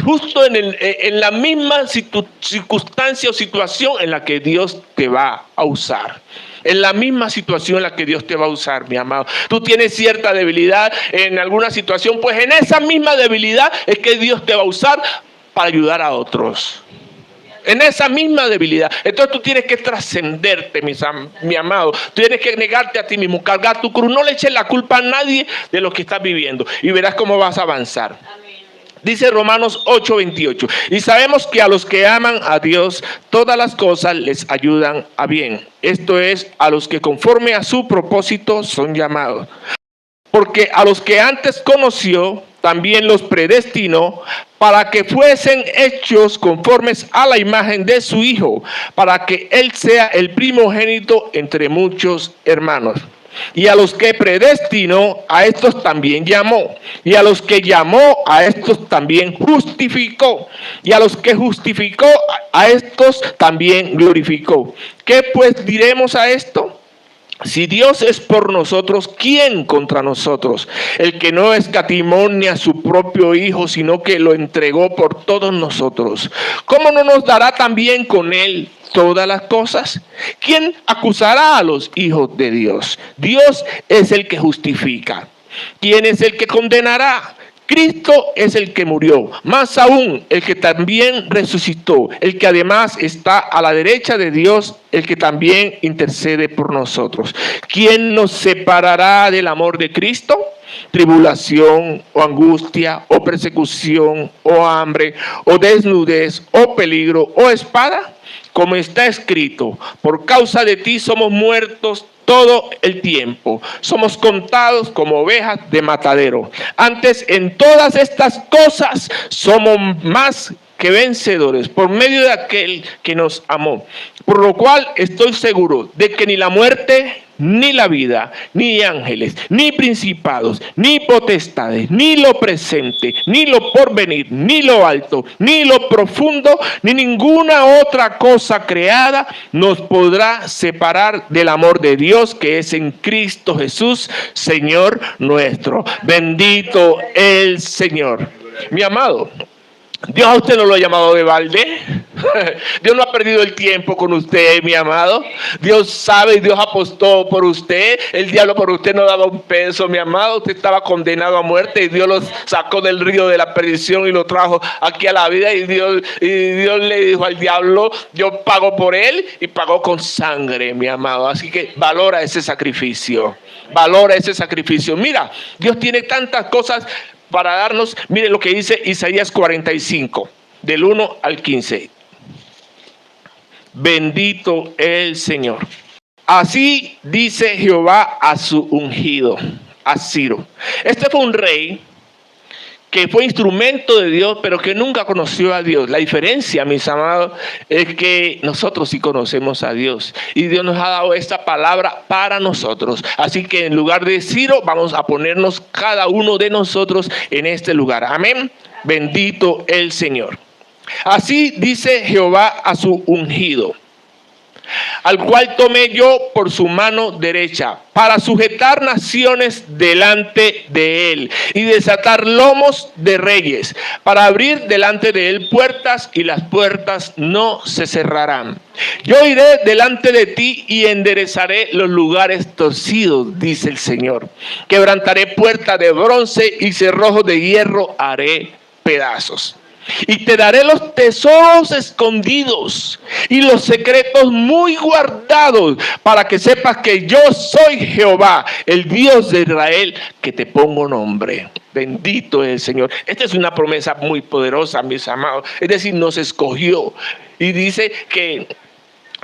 justo en la misma circunstancia o situación en la que Dios te va a usar. En la misma situación en la que Dios te va a usar, mi amado. Tú tienes cierta debilidad en alguna situación, pues en esa misma debilidad es que Dios te va a usar para ayudar a otros. En esa misma debilidad. Entonces tú tienes que trascenderte, mi amado. Tú tienes que negarte a ti mismo, cargar tu cruz. No le eches la culpa a nadie de lo que estás viviendo y verás cómo vas a avanzar. Dice Romanos 8:28. Y sabemos que a los que aman a Dios, todas las cosas les ayudan a bien. Esto es, a los que conforme a su propósito son llamados. Porque a los que antes conoció, también los predestinó para que fuesen hechos conformes a la imagen de su Hijo, para que Él sea el primogénito entre muchos hermanos. Y a los que predestinó, a estos también llamó. Y a los que llamó, a estos también justificó. Y a los que justificó, a estos también glorificó. ¿Qué pues diremos a esto? Si Dios es por nosotros, ¿quién contra nosotros? El que no escatimó ni a su propio Hijo, sino que lo entregó por todos nosotros. ¿Cómo no nos dará también con Él todas las cosas? ¿Quién acusará a los hijos de Dios? Dios es el que justifica. ¿Quién es el que condenará? Cristo es el que murió, más aún el que también resucitó, el que además está a la derecha de Dios, el que también intercede por nosotros. ¿Quién nos separará del amor de Cristo? Tribulación, o angustia, o persecución, o hambre, o desnudez, o peligro, o espada. Como está escrito, por causa de ti somos muertos todo el tiempo. Somos contados como ovejas de matadero. Antes, en todas estas cosas somos más que vencedores por medio de aquel que nos amó. Por lo cual estoy seguro de que ni la muerte, ni la vida, ni ángeles, ni principados, ni potestades, ni lo presente, ni lo porvenir, ni lo alto, ni lo profundo, ni ninguna otra cosa creada nos podrá separar del amor de Dios que es en Cristo Jesús, Señor nuestro. Bendito el Señor. Mi amado, Dios a usted no lo ha llamado de balde. Dios no ha perdido el tiempo con usted, mi amado. Dios sabe y Dios apostó por usted. El diablo por usted no daba un peso, mi amado. Usted estaba condenado a muerte y Dios lo sacó del río de la perdición y lo trajo aquí a la vida. Y Dios le dijo al diablo, yo pago por él y pagó con sangre, mi amado. Así que valora ese sacrificio. Valora ese sacrificio. Mira, Dios tiene tantas cosas para darnos. Mire lo que dice Isaías 45, del 1 al 15. Bendito el Señor. Así dice Jehová a su ungido, a Ciro. Este fue un rey que fue instrumento de Dios, pero que nunca conoció a Dios. La diferencia, mis amados, es que nosotros sí conocemos a Dios. Y Dios nos ha dado esta palabra para nosotros. Así que en lugar de Ciro, vamos a ponernos cada uno de nosotros en este lugar. Amén. Bendito el Señor. Así dice Jehová a su ungido, al cual tomé yo por su mano derecha, para sujetar naciones delante de él, y desatar lomos de reyes, para abrir delante de él puertas, y las puertas no se cerrarán. Yo iré delante de ti y enderezaré los lugares torcidos, dice el Señor. Quebrantaré puertas de bronce y cerrojos de hierro haré pedazos. Y te daré los tesoros escondidos y los secretos muy guardados, para que sepas que yo soy Jehová, el Dios de Israel, que te pongo nombre. Bendito es el Señor. Esta es una promesa muy poderosa, mis amados. Es decir, nos escogió y dice que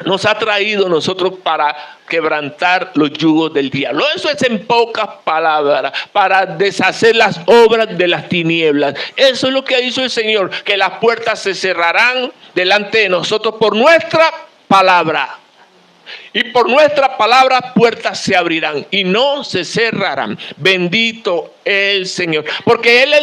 nos ha traído nosotros para quebrantar los yugos del diablo. Eso es en pocas palabras, para deshacer las obras de las tinieblas. Eso es lo que hizo el Señor, que las puertas se cerrarán delante de nosotros por nuestra palabra. Y por nuestra palabra puertas se abrirán y no se cerrarán. Bendito el Señor. Porque Él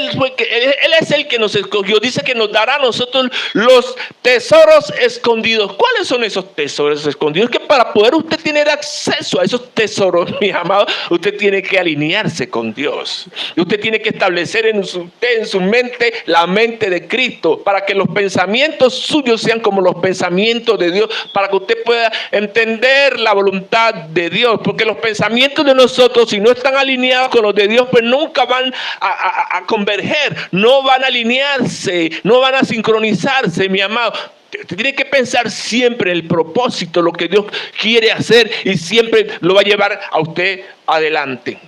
es el que nos escogió. Dice que nos dará a nosotros los tesoros escondidos. ¿Cuáles son esos tesoros escondidos? Que para poder usted tener acceso a esos tesoros, mi amado, usted tiene que alinearse con Dios. Y usted tiene que establecer en su mente la mente de Cristo, para que los pensamientos suyos sean como los pensamientos de Dios, para que usted pueda entender la voluntad de Dios. Porque los pensamientos de nosotros, si no están alineados con los de Dios, pues nunca van a converger, no van a alinearse, no van a sincronizarse, mi amado. Usted tiene que pensar siempre en el propósito, lo que Dios quiere hacer, y siempre lo va a llevar a usted adelante.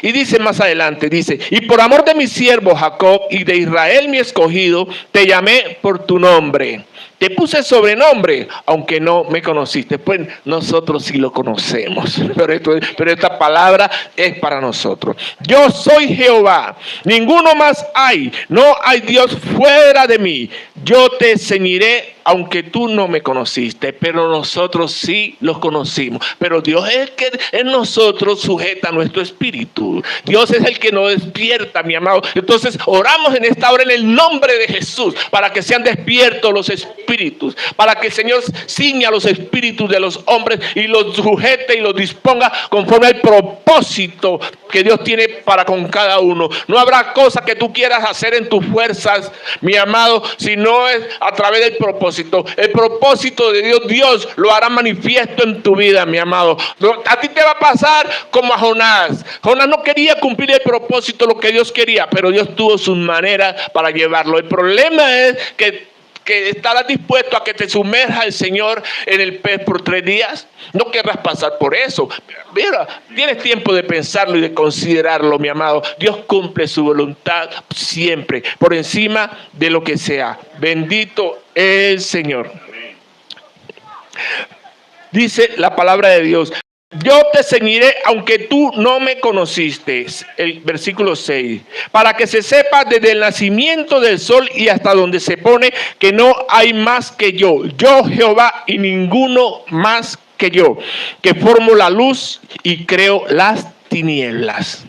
Y dice más adelante, dice, y por amor de mi siervo Jacob y de Israel mi escogido, te llamé por tu nombre. Te puse sobrenombre, aunque no me conociste. Pues nosotros sí lo conocemos. Pero esta palabra es para nosotros. Yo soy Jehová, ninguno más hay. No hay Dios fuera de mí. Yo te ceñiré, aunque tú no me conociste. Pero nosotros sí los conocimos. Pero Dios es el que en nosotros sujeta nuestro espíritu. Dios es el que nos despierta, mi amado. Entonces oramos en esta hora en el nombre de Jesús, para que sean despiertos los espíritus, para que el Señor ciña los espíritus de los hombres y los sujete y los disponga conforme al propósito que Dios tiene para con cada uno. No habrá cosa que tú quieras hacer en tus fuerzas, mi amado, si no es a través del propósito. El propósito de Dios, Dios lo hará manifiesto en tu vida, mi amado. A ti te va a pasar como a Jonás. Jonás no quería cumplir el propósito, lo que Dios quería, pero Dios tuvo sus maneras para llevarlo. El problema es que estarás dispuesto a que te sumerja el Señor en el pez por 3 días. No querrás pasar por eso. Mira, tienes tiempo de pensarlo y de considerarlo, mi amado. Dios cumple su voluntad siempre, por encima de lo que sea. Bendito el Señor. Dice la palabra de Dios: yo te ceñiré aunque tú no me conociste. El versículo 6. Para que se sepa desde el nacimiento del sol y hasta donde se pone, que no hay más que yo. Yo Jehová y ninguno más que yo, que formo la luz y creo las tinieblas.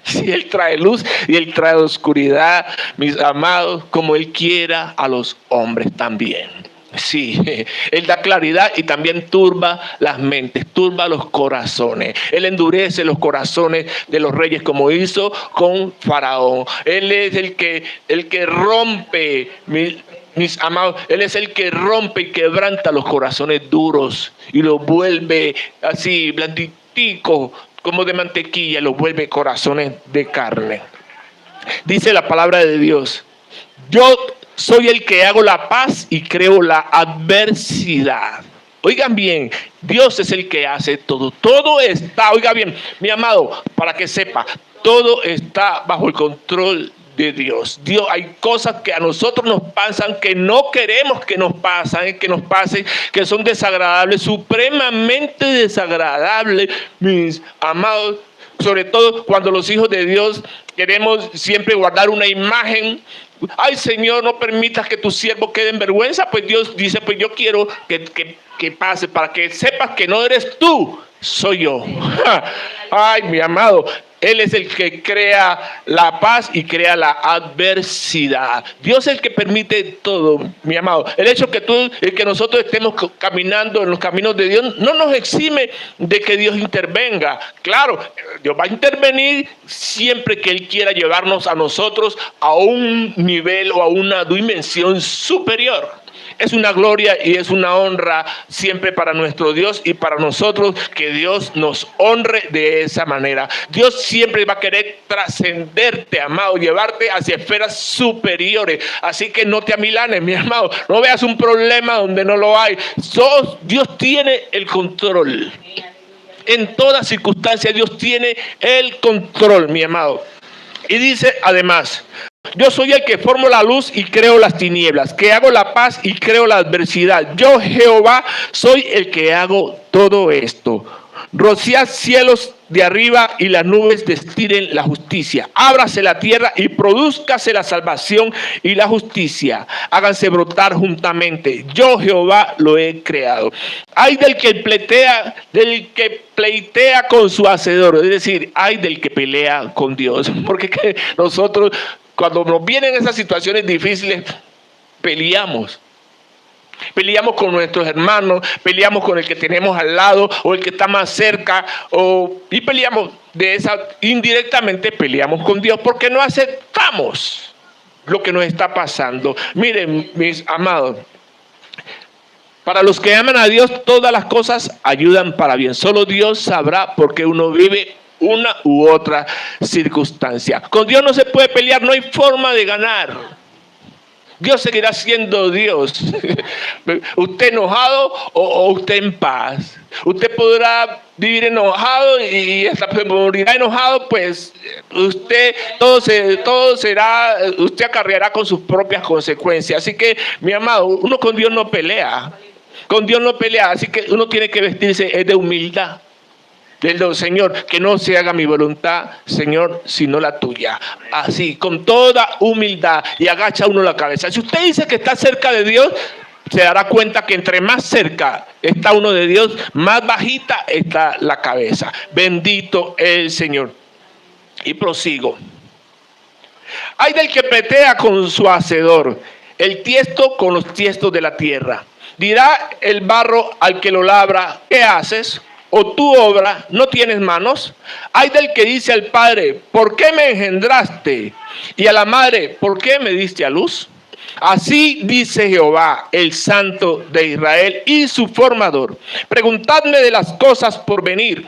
Si Él trae luz y Él trae oscuridad, mis amados, como Él quiera a los hombres también. Sí, Él da claridad y también turba las mentes, turba los corazones. Él endurece los corazones de los reyes como hizo con Faraón. Él es el que rompe, mis amados, Él es el que rompe y quebranta los corazones duros y los vuelve así blanditicos como de mantequilla, los vuelve corazones de carne. Dice la palabra de Dios: yo soy el que hago la paz y creo la adversidad. Oigan bien, Dios es el que hace todo. Todo está, oiga bien, mi amado, para que sepa, todo está bajo el control de Dios. Hay cosas que a nosotros nos pasan que no queremos que nos pasen, que son desagradables, supremamente desagradables, mis amados. Sobre todo cuando los hijos de Dios queremos siempre guardar una imagen. Ay, Señor, no permitas que tu siervo quede en vergüenza. Pues Dios dice, pues yo quiero que pase para que sepas que no eres tú, soy yo. Ay, mi amado, Él es el que crea la paz y crea la adversidad. Dios es el que permite todo, mi amado. El hecho que nosotros estemos caminando en los caminos de Dios no nos exime de que Dios intervenga. Claro, Dios va a intervenir siempre que Él quiera llevarnos a nosotros a un nivel o a una dimensión superior. Es una gloria y es una honra siempre para nuestro Dios y para nosotros que Dios nos honre de esa manera. Dios siempre va a querer trascenderte, amado, llevarte hacia esferas superiores. Así que no te amilanes, mi amado. No veas un problema donde no lo hay. Dios tiene el control. En toda circunstancia Dios tiene el control, mi amado. Y dice además: yo soy el que formo la luz y creo las tinieblas, que hago la paz y creo la adversidad. Yo, Jehová, soy el que hago todo esto. Rociad cielos de arriba y las nubes destilen la justicia. Ábrase la tierra y produzcase la salvación y la justicia. Háganse brotar juntamente. Yo, Jehová, lo he creado. Hay del que pleitea con su hacedor. Es decir, hay del que pelea con Dios. Porque nosotros, cuando nos vienen esas situaciones difíciles, peleamos. Peleamos con nuestros hermanos, peleamos con el que tenemos al lado o el que está más cerca, y peleamos indirectamente peleamos con Dios porque no aceptamos lo que nos está pasando. Miren, mis amados, para los que aman a Dios, todas las cosas ayudan para bien. Solo Dios sabrá por qué uno vive una u otra circunstancia. Con Dios no se puede pelear, no hay forma de ganar. Dios seguirá siendo Dios. Usted enojado o usted en paz. Usted podrá vivir enojado y hasta morirá enojado, pues usted usted acarreará con sus propias consecuencias. Así que, mi amado, uno con Dios no pelea. Con Dios no pelea, así que uno tiene que vestirse de humildad. Señor, que no se haga mi voluntad, Señor, sino la tuya. Así, con toda humildad, y agacha uno la cabeza. Si usted dice que está cerca de Dios, se dará cuenta que entre más cerca está uno de Dios, más bajita está la cabeza. Bendito el Señor. Y prosigo. Hay del que petea con su hacedor, el tiesto con los tiestos de la tierra. Dirá el barro al que lo labra: ¿qué haces? ¿O tu obra no tienes manos? Hay del que dice al padre: ¿por qué me engendraste? Y a la madre: ¿por qué me diste a luz? Así dice Jehová, el Santo de Israel y su formador: preguntadme de las cosas por venir.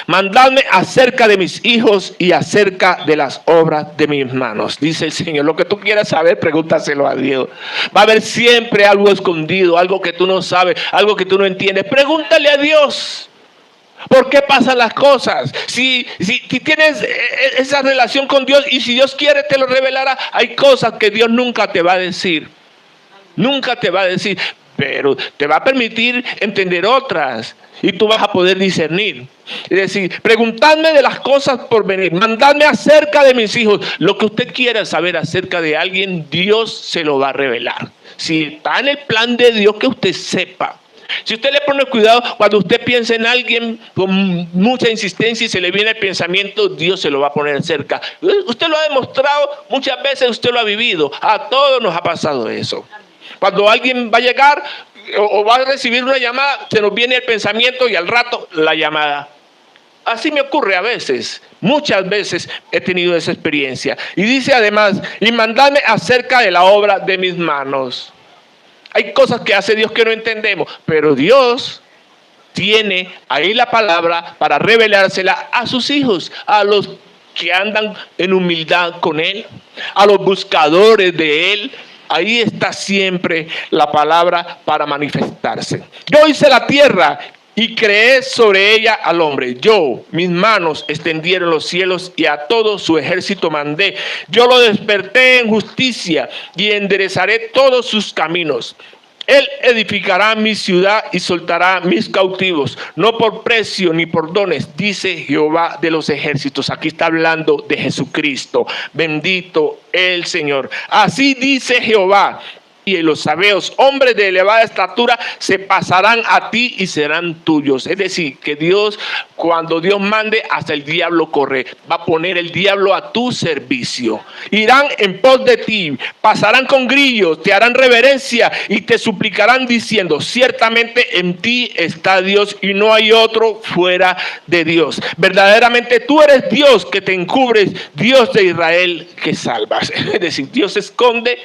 Mandadme acerca de mis hijos y acerca de las obras de mis manos. Dice el Señor: lo que tú quieras saber, pregúntaselo a Dios. Va a haber siempre algo escondido, algo que tú no sabes, algo que tú no entiendes. Pregúntale a Dios. ¿Por qué pasan las cosas? Si tienes esa relación con Dios y si Dios quiere te lo revelará. Hay cosas que Dios nunca te va a decir. Nunca te va a decir, pero te va a permitir entender otras. Y tú vas a poder discernir. Es decir, preguntadme de las cosas por venir. Mandadme acerca de mis hijos. Lo que usted quiera saber acerca de alguien, Dios se lo va a revelar. Si está en el plan de Dios, que usted sepa. Si usted le pone cuidado, cuando usted piensa en alguien con mucha insistencia y se le viene el pensamiento, Dios se lo va a poner cerca. Usted lo ha demostrado muchas veces, usted lo ha vivido. A todos nos ha pasado eso. Cuando alguien va a llegar o va a recibir una llamada, se nos viene el pensamiento y al rato la llamada. Así me ocurre a veces, muchas veces he tenido esa experiencia. Y dice además, y mandadme acerca de la obra de mis manos. Hay cosas que hace Dios que no entendemos, pero Dios tiene ahí la palabra para revelársela a sus hijos, a los que andan en humildad con Él, a los buscadores de Él. Ahí está siempre la palabra para manifestarse. Yo hice la tierra y creé sobre ella al hombre. Yo, mis manos extendieron los cielos y a todo su ejército mandé. Yo lo desperté en justicia y enderezaré todos sus caminos. Él edificará mi ciudad y soltará mis cautivos, no por precio ni por dones, dice Jehová de los ejércitos. Aquí está hablando de Jesucristo. Bendito el Señor. Así dice Jehová. Y los sabeos, hombres de elevada estatura, se pasarán a ti y serán tuyos. Es decir, que Dios, cuando Dios mande, hasta el diablo corre. Va a poner el diablo a tu servicio. Irán en pos de ti, pasarán con grillos, te harán reverencia y te suplicarán diciendo, ciertamente en ti está Dios y no hay otro fuera de Dios. Verdaderamente tú eres Dios que te encubres, Dios de Israel que salvas. Es decir, Dios esconde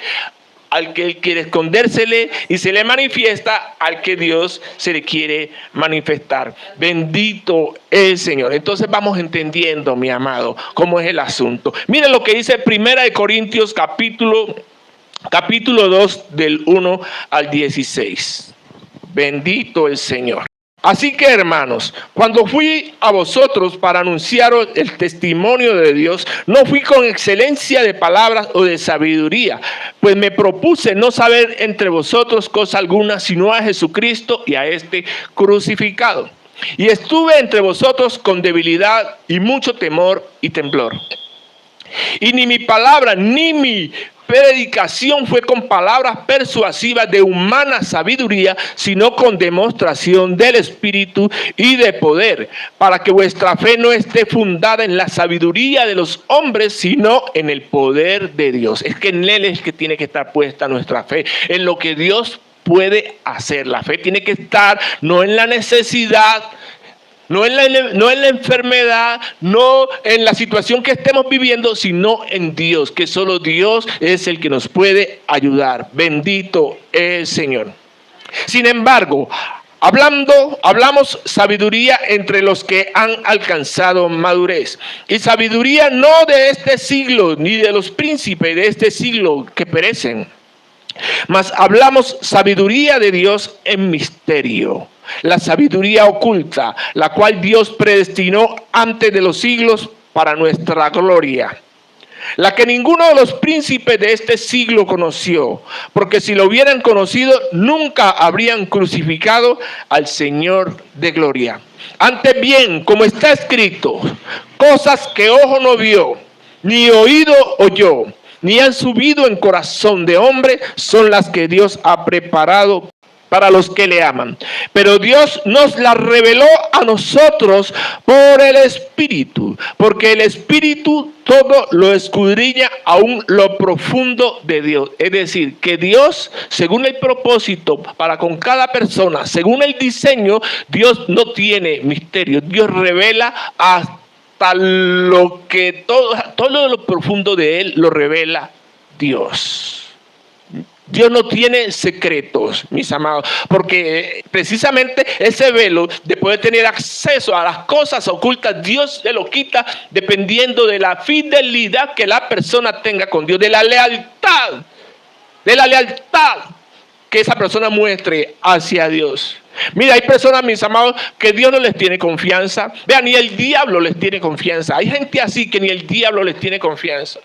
al que Él quiere escondérsele y se le manifiesta al que Dios se le quiere manifestar. Bendito el Señor. Entonces vamos entendiendo, mi amado, cómo es el asunto. Miren lo que dice 1 Corintios capítulo 2 del 1 al 16. Bendito el Señor. Así que, hermanos, cuando fui a vosotros para anunciaros el testimonio de Dios, no fui con excelencia de palabras o de sabiduría, pues me propuse no saber entre vosotros cosa alguna, sino a Jesucristo y a este crucificado. Y estuve entre vosotros con debilidad y mucho temor y temblor. Y ni mi palabra ni mi predicación fue con palabras persuasivas de humana sabiduría, sino con demostración del Espíritu y de poder, para que vuestra fe no esté fundada en la sabiduría de los hombres, sino en el poder de Dios. Es que en Él es que tiene que estar puesta nuestra fe, en lo que Dios puede hacer. La fe tiene que estar no en la necesidad, no en la enfermedad, no en la situación que estemos viviendo, sino en Dios, que solo Dios es el que nos puede ayudar. Bendito el Señor. Sin embargo, hablamos sabiduría entre los que han alcanzado madurez. Y sabiduría no de este siglo, ni de los príncipes de este siglo que perecen. Mas hablamos sabiduría de Dios en misterio, la sabiduría oculta, la cual Dios predestinó antes de los siglos para nuestra gloria, la que ninguno de los príncipes de este siglo conoció, porque si lo hubieran conocido, nunca habrían crucificado al Señor de gloria. Antes bien, como está escrito, cosas que ojo no vio, ni oído oyó, ni han subido en corazón de hombre, son las que Dios ha preparado para los que le aman. Pero Dios nos las reveló a nosotros por el Espíritu, porque el Espíritu todo lo escudriña aún lo profundo de Dios. Es decir, que Dios, según el propósito para con cada persona, según el diseño, Dios no tiene misterio. Dios revela hasta lo que todo lo profundo de Él lo revela Dios. Dios no tiene secretos, mis amados, porque precisamente ese velo de poder tener acceso a las cosas ocultas, Dios se lo quita dependiendo de la fidelidad que la persona tenga con Dios, de la lealtad que esa persona muestre hacia Dios. Mira, hay personas, mis amados, que Dios no les tiene confianza. Vean, ni el diablo les tiene confianza. Hay gente así que ni el diablo les tiene confianza.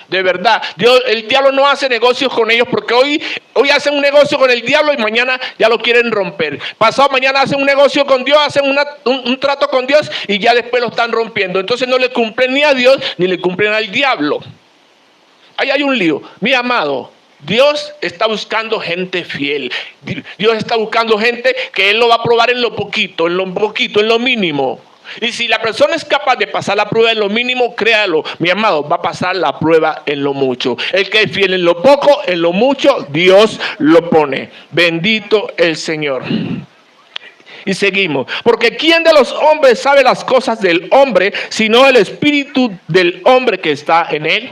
De verdad, el diablo no hace negocios con ellos porque hoy hacen un negocio con el diablo y mañana ya lo quieren romper. Pasado mañana hacen un negocio con Dios, hacen un trato con Dios y ya después lo están rompiendo. Entonces no le cumplen ni a Dios ni le cumplen al diablo. Ahí hay un lío. Mi amado, Dios está buscando gente fiel. Dios está buscando gente que Él lo va a probar en lo poquito, en lo mínimo. Y si la persona es capaz de pasar la prueba en lo mínimo, créalo, mi amado, va a pasar la prueba en lo mucho. El que es fiel en lo poco, en lo mucho, Dios lo pone. Bendito el Señor. Y seguimos. Porque ¿quién de los hombres sabe las cosas del hombre, sino el espíritu del hombre que está en él?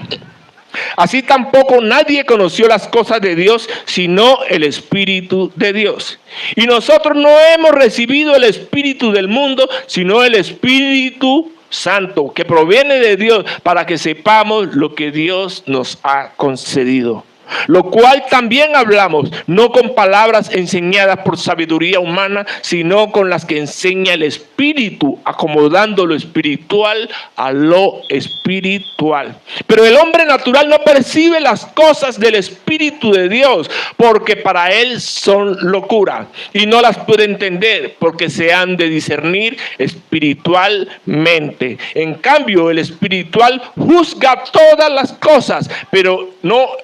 Así tampoco nadie conoció las cosas de Dios, sino el Espíritu de Dios. Y nosotros no hemos recibido el Espíritu del mundo, sino el Espíritu Santo, que proviene de Dios, para que sepamos lo que Dios nos ha concedido. Lo cual también hablamos, no con palabras enseñadas por sabiduría humana, sino con las que enseña el Espíritu, acomodando lo espiritual a lo espiritual. Pero el hombre natural no percibe las cosas del Espíritu de Dios, porque para él son locura, y no las puede entender, porque se han de discernir espiritualmente. En cambio, el espiritual juzga todas las cosas, pero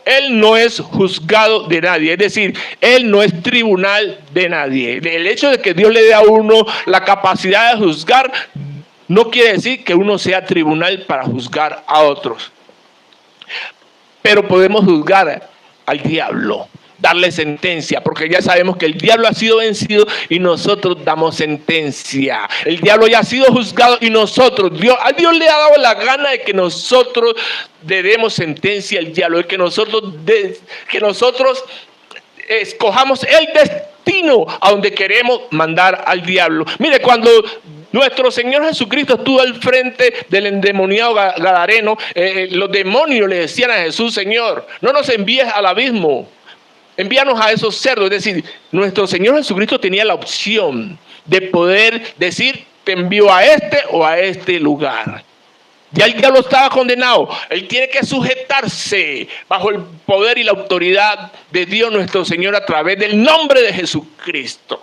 él no es juzgado de nadie, es decir, él no es tribunal de nadie. El hecho de que Dios le dé a uno la capacidad de juzgar no quiere decir que uno sea tribunal para juzgar a otros, pero podemos juzgar al diablo, darle sentencia, porque ya sabemos que el diablo ha sido vencido y nosotros damos sentencia. El diablo ya ha sido juzgado y a Dios le ha dado la gana de que nosotros le demos sentencia al diablo, de que nosotros escojamos el destino a donde queremos mandar al diablo. Mire, cuando nuestro Señor Jesucristo estuvo al frente del endemoniado gadareno, los demonios le decían a Jesús: Señor, no nos envíes al abismo, envíanos a esos cerdos. Es decir, nuestro Señor Jesucristo tenía la opción de poder decir: te envío a este o a este lugar. Ya el diablo estaba condenado. Él tiene que sujetarse bajo el poder y la autoridad de Dios nuestro Señor a través del nombre de Jesucristo.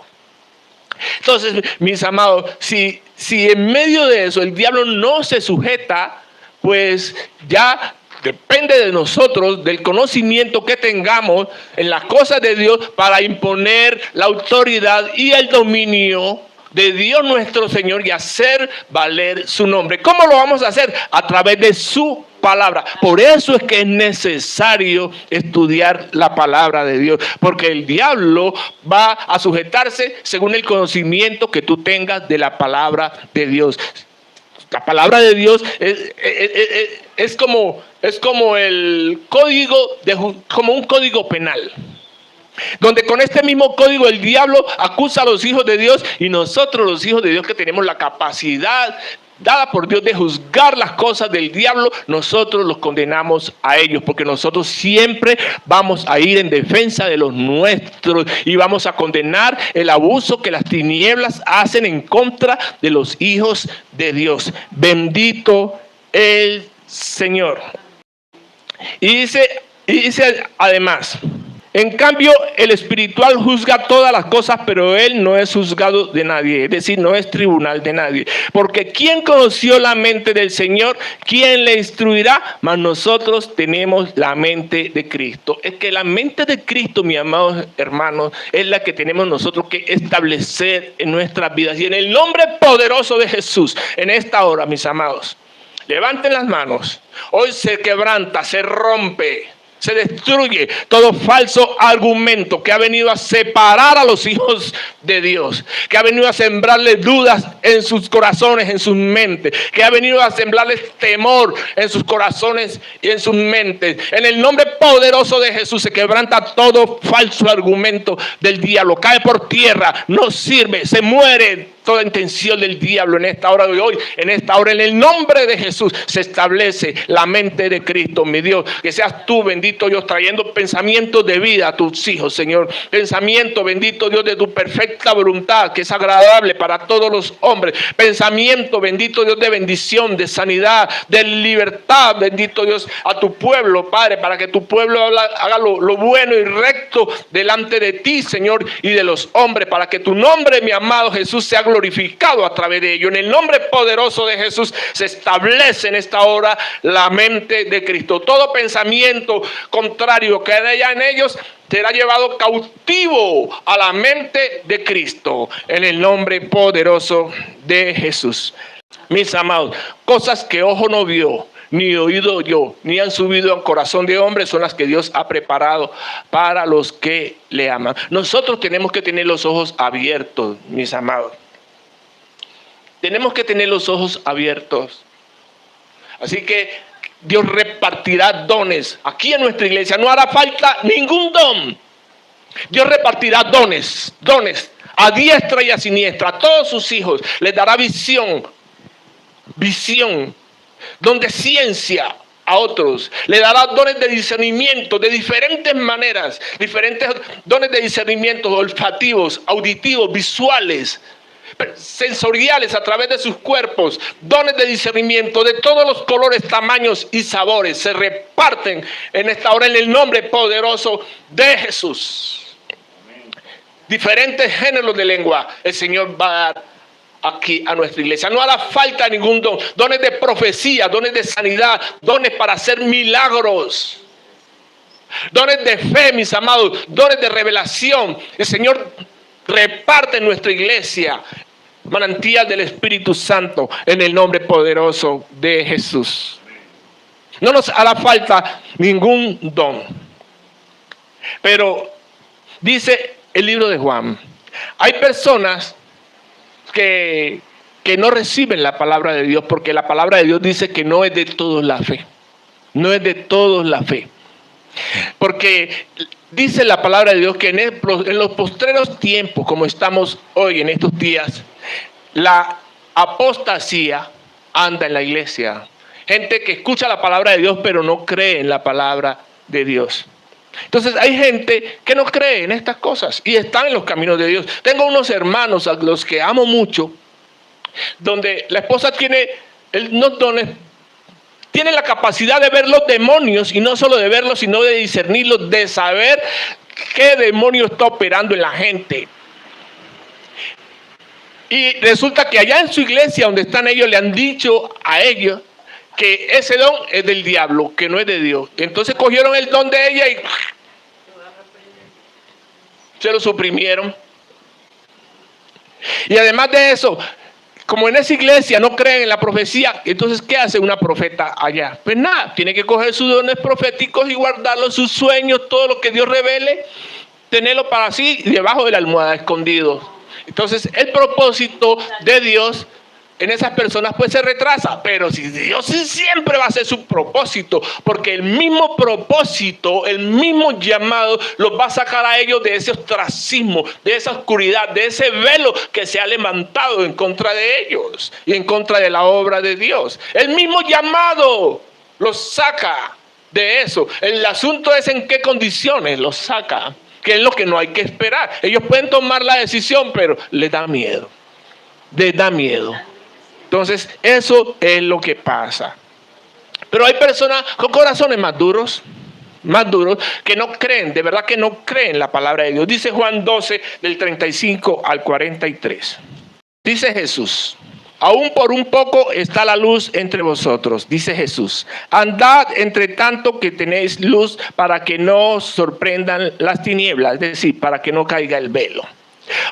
Entonces, mis amados, si en medio de eso el diablo no se sujeta, pues ya depende de nosotros, del conocimiento que tengamos en las cosas de Dios, para imponer la autoridad y el dominio de Dios nuestro Señor y hacer valer su nombre. ¿Cómo lo vamos a hacer? A través de su palabra. Por eso es que es necesario estudiar la palabra de Dios, porque el diablo va a sujetarse según el conocimiento que tú tengas de la palabra de Dios. La palabra de Dios es como el código, como un código penal, donde con este mismo código el diablo acusa a los hijos de Dios, y nosotros, los hijos de Dios, que tenemos la capacidad dada por Dios de juzgar las cosas del diablo, nosotros los condenamos a ellos, porque nosotros siempre vamos a ir en defensa de los nuestros y vamos a condenar el abuso que las tinieblas hacen en contra de los hijos de Dios. Bendito el Señor. Y dice además: en cambio, el espiritual juzga todas las cosas, pero él no es juzgado de nadie, es decir, no es tribunal de nadie. Porque ¿quién conoció la mente del Señor? ¿Quién le instruirá? Mas nosotros tenemos la mente de Cristo. Es que la mente de Cristo, mis amados hermanos, es la que tenemos nosotros que establecer en nuestras vidas. Y en el nombre poderoso de Jesús, en esta hora, mis amados, levanten las manos. Hoy se quebranta, se rompe, se destruye todo falso argumento que ha venido a separar a los hijos de Dios, que ha venido a sembrarles dudas en sus corazones, en sus mentes, que ha venido a sembrarles temor en sus corazones y en sus mentes. En el nombre poderoso de Jesús se quebranta todo falso argumento del diablo, cae por tierra, no sirve, se muere toda intención del diablo en esta hora de hoy. En esta hora, en el nombre de Jesús, se establece la mente de Cristo, mi Dios. Que seas tú, bendito Dios, trayendo pensamientos de vida a tus hijos, Señor. Pensamiento, bendito Dios, de tu perfecta voluntad, que es agradable para todos los hombres. Pensamiento, bendito Dios, de bendición, de sanidad, de libertad, bendito Dios, a tu pueblo, Padre, para que tu pueblo haga lo bueno y recto delante de ti, Señor, y de los hombres, para que tu nombre, mi amado Jesús, sea glorificado a través de ello. En el nombre poderoso de Jesús se establece en esta hora la mente de Cristo. Todo pensamiento contrario que haya en ellos será llevado cautivo a la mente de Cristo, en el nombre poderoso de Jesús. Mis amados, cosas que ojo no vio, ni oído oyó, ni han subido al corazón de hombre, son las que Dios ha preparado para los que le aman. Nosotros tenemos que tener los ojos abiertos, mis amados. Tenemos que tener los ojos abiertos. Así que Dios repartirá dones. Aquí en nuestra iglesia no hará falta ningún don. Dios repartirá dones a diestra y a siniestra. A todos sus hijos les dará visión, don de ciencia a otros. Le dará dones de discernimiento de diferentes maneras, diferentes dones de discernimiento olfativos, auditivos, visuales, sensoriales a través de sus cuerpos, dones de discernimiento de todos los colores, tamaños y sabores se reparten en esta hora en el nombre poderoso de Jesús. Diferentes géneros de lengua el Señor va a dar aquí a nuestra iglesia. No hará falta ningún don. Dones de profecía, dones de sanidad, dones para hacer milagros, dones de fe, mis amados, dones de revelación. El Señor reparte en nuestra iglesia manantial del Espíritu Santo en el nombre poderoso de Jesús. No nos hará falta ningún don. Pero dice el libro de Juan, hay personas que no reciben la palabra de Dios, porque la palabra de Dios dice que no es de todos la fe. No es de todos la fe. Porque dice la palabra de Dios que en los postreros tiempos, como estamos hoy en estos días, la apostasía anda en la iglesia. Gente que escucha la palabra de Dios pero no cree en la palabra de Dios. Entonces hay gente que no cree en estas cosas y están en los caminos de Dios. Tengo unos hermanos a los que amo mucho, donde la esposa tiene unos dones, tiene la capacidad de ver los demonios, y no solo de verlos, sino de discernirlos, de saber qué demonio está operando en la gente. Y resulta que allá en su iglesia donde están ellos, le han dicho a ellos que ese don es del diablo, que no es de Dios. Entonces cogieron el don de ella y se lo suprimieron. Y además de eso, como en esa iglesia no creen en la profecía, entonces ¿qué hace una profeta allá? Pues nada, tiene que coger sus dones proféticos y guardarlos, sus sueños, todo lo que Dios revele, tenerlo para sí debajo de la almohada, escondido. Entonces el propósito de Dios en esas personas pues se retrasa, pero si Dios siempre va a ser su propósito, porque el mismo propósito, el mismo llamado los va a sacar a ellos de ese ostracismo, de esa oscuridad, de ese velo que se ha levantado en contra de ellos y en contra de la obra de Dios. El mismo llamado los saca de eso. El asunto es en qué condiciones los saca, que es lo que no hay que esperar. Ellos pueden tomar la decisión, pero les da miedo. Les da miedo. Entonces, eso es lo que pasa. Pero hay personas con corazones más duros, que no creen, de verdad que no creen la palabra de Dios. Dice Juan 12, del 35 al 43. Dice Jesús, aún por un poco está la luz entre vosotros, dice Jesús. Andad entre tanto que tenéis luz, para que no os sorprendan las tinieblas, es decir, para que no caiga el velo.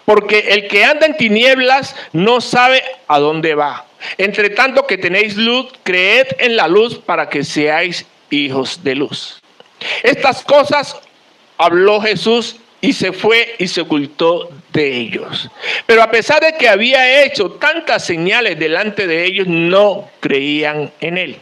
Porque el que anda en tinieblas no sabe a dónde va. Entre tanto que tenéis luz, creed en la luz para que seáis hijos de luz. Estas cosas habló Jesús y se fue y se ocultó de ellos. Pero a pesar de que había hecho tantas señales delante de ellos, no creían en él.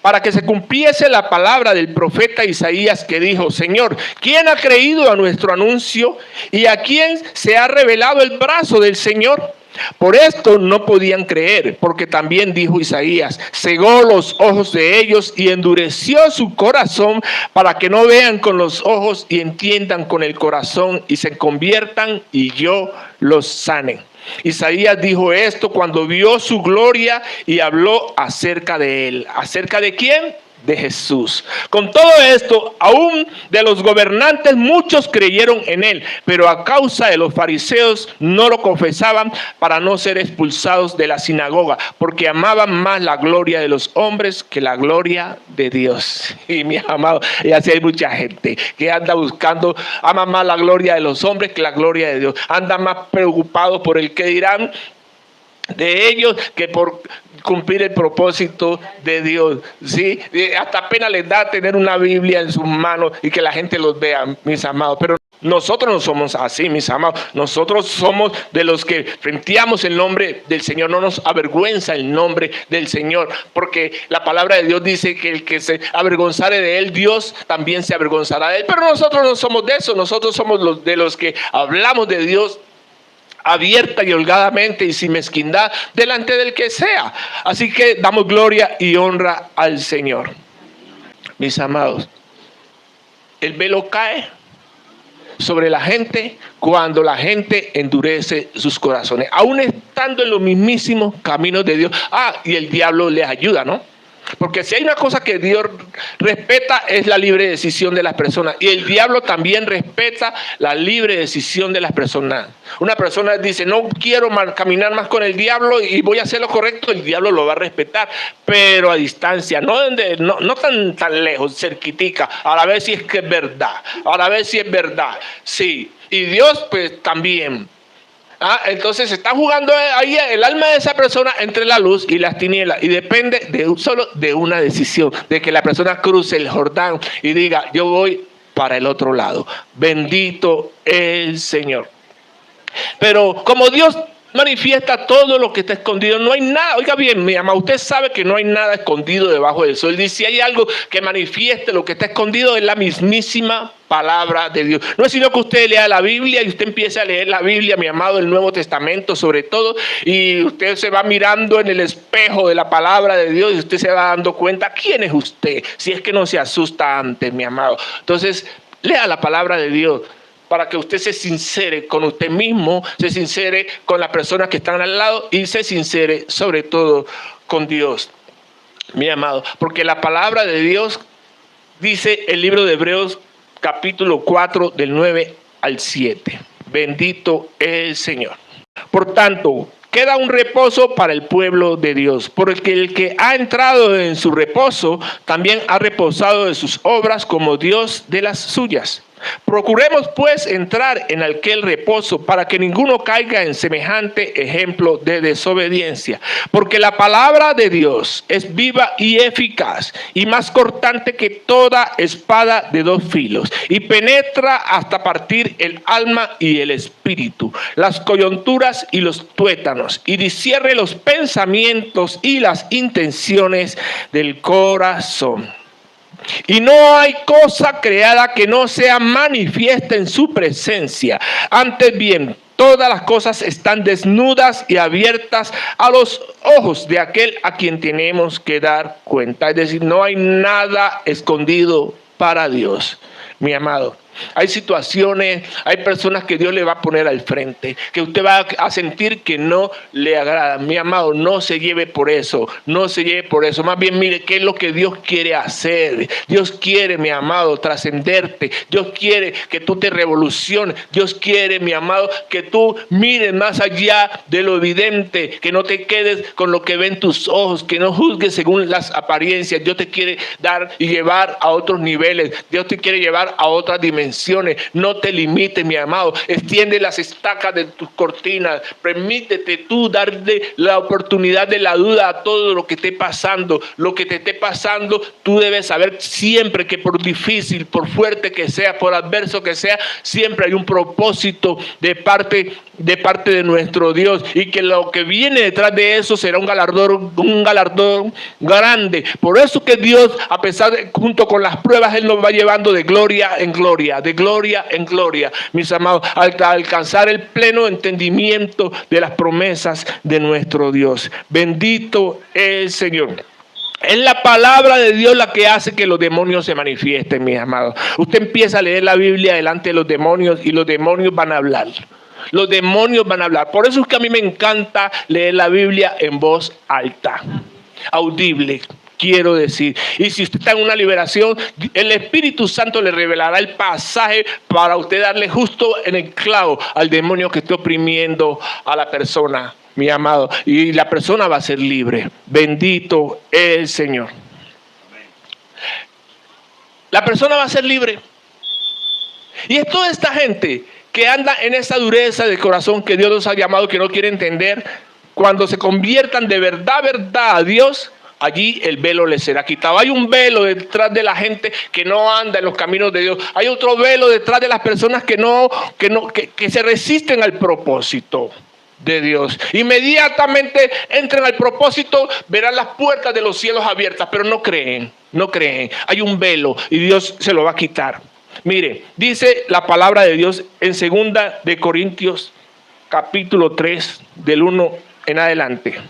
Para que se cumpliese la palabra del profeta Isaías, que dijo: Señor, ¿quién ha creído a nuestro anuncio? ¿Y a quién se ha revelado el brazo del Señor? Por esto no podían creer, porque también dijo Isaías: cegó los ojos de ellos y endureció su corazón, para que no vean con los ojos y entiendan con el corazón y se conviertan y yo los sane. Isaías dijo esto cuando vio su gloria y habló acerca de él. ¿Acerca de quién? De Jesús. Con todo esto, aún de los gobernantes muchos creyeron en él, pero a causa de los fariseos no lo confesaban para no ser expulsados de la sinagoga, porque amaban más la gloria de los hombres que la gloria de Dios. Y mi amado, y así hay mucha gente que anda buscando, ama más la gloria de los hombres que la gloria de Dios. Anda más preocupado por el que dirán de ellos que por cumplir el propósito de Dios, ¿sí? Hasta pena les da tener una Biblia en sus manos y que la gente los vea, mis amados. Pero nosotros no somos así, mis amados. Nosotros somos de los que frenteamos el nombre del Señor. No nos avergüenza el nombre del Señor, porque la palabra de Dios dice que el que se avergonzare de él, Dios también se avergonzará de él. Pero nosotros no somos de eso. Nosotros somos de los que hablamos de Dios abierta y holgadamente y sin mezquindad delante del que sea. Así que damos gloria y honra al Señor. Mis amados, el velo cae sobre la gente cuando la gente endurece sus corazones, aún estando en los mismísimos caminos de Dios. Y el diablo les ayuda, ¿no? Porque si hay una cosa que Dios respeta es la libre decisión de las personas, y el diablo también respeta la libre decisión de las personas. Una persona dice, no quiero caminar más con el diablo y voy a hacer lo correcto, el diablo lo va a respetar, pero a distancia, no tan lejos, cerquitica, a ver si es que es verdad, a ver si es verdad, sí. Y Dios pues también. Entonces está jugando ahí el alma de esa persona entre la luz y las tinieblas, y depende solo de una decisión, de que la persona cruce el Jordán y diga, yo voy para el otro lado. Bendito el Señor. Pero como Dios manifiesta todo lo que está escondido, no hay nada. Oiga bien, mi amado, usted sabe que no hay nada escondido debajo del sol. Dice, si hay algo que manifieste lo que está escondido, es la mismísima palabra de Dios. No es sino que usted lea la Biblia y usted empiece a leer la Biblia, mi amado, el Nuevo Testamento sobre todo, y usted se va mirando en el espejo de la palabra de Dios y usted se va dando cuenta quién es usted, si es que no se asusta antes, mi amado. Entonces, lea la palabra de Dios, para que usted se sincere con usted mismo, se sincere con las personas que están al lado y se sincere sobre todo con Dios, mi amado. Porque la palabra de Dios, dice el libro de Hebreos capítulo 4 del 9 al 7. Bendito es el Señor. Por tanto, queda un reposo para el pueblo de Dios, porque el que ha entrado en su reposo también ha reposado de sus obras como Dios de las suyas. Procuremos pues entrar en aquel reposo, para que ninguno caiga en semejante ejemplo de desobediencia. Porque la palabra de Dios es viva y eficaz, y más cortante que toda espada de dos filos, y penetra hasta partir el alma y el espíritu, las coyunturas y los tuétanos, y discierne los pensamientos y las intenciones del corazón. Y no hay cosa creada que no sea manifiesta en su presencia. Antes bien, todas las cosas están desnudas y abiertas a los ojos de aquel a quien tenemos que dar cuenta. Es decir, no hay nada escondido para Dios, mi amado. Hay situaciones, hay personas que Dios le va a poner al frente, que usted va a sentir que no le agrada. Mi amado, no se lleve por eso, no se lleve por eso. Más bien mire qué es lo que Dios quiere hacer. Dios quiere, mi amado, trascenderte. Dios quiere que tú te revoluciones. Dios quiere, mi amado, que tú mires más allá de lo evidente, que no te quedes con lo que ven tus ojos, que no juzgues según las apariencias. Dios te quiere dar y llevar a otros niveles. Dios te quiere llevar a otras dimensiones. No te limites, mi amado. Extiende las estacas de tus cortinas. Permítete tú darle la oportunidad de la duda a todo lo que esté pasando. Lo que te esté pasando, tú debes saber siempre que por difícil, por fuerte que sea, por adverso que sea, siempre hay un propósito de parte de nuestro Dios, y que lo que viene detrás de eso será un galardón grande. Por eso que Dios, a pesar de, junto con las pruebas, Él nos va llevando de gloria en gloria, de gloria en gloria, mis amados, hasta alcanzar el pleno entendimiento de las promesas de nuestro Dios. Bendito es el Señor. Es la palabra de Dios la que hace que los demonios se manifiesten, mis amados. Usted empieza a leer la Biblia delante de los demonios y los demonios van a hablar. Los demonios van a hablar. Por eso es que a mí me encanta leer la Biblia en voz alta, audible, quiero decir. Y si usted está en una liberación, el Espíritu Santo le revelará el pasaje para usted darle justo en el clavo al demonio que esté oprimiendo a la persona, mi amado. Y la persona va a ser libre. Bendito es el Señor. La persona va a ser libre. Y es toda esta gente que anda en esa dureza de corazón que Dios nos ha llamado, que no quiere entender, cuando se conviertan de verdad a Dios, allí el velo les será quitado. Hay un velo detrás de la gente que no anda en los caminos de Dios. Hay otro velo detrás de las personas que se resisten al propósito de Dios. Inmediatamente entran al propósito, verán las puertas de los cielos abiertas, pero no creen. Hay un velo y Dios se lo va a quitar. Mire, dice la palabra de Dios en 2 de Corintios, capítulo 3, del 1 en adelante.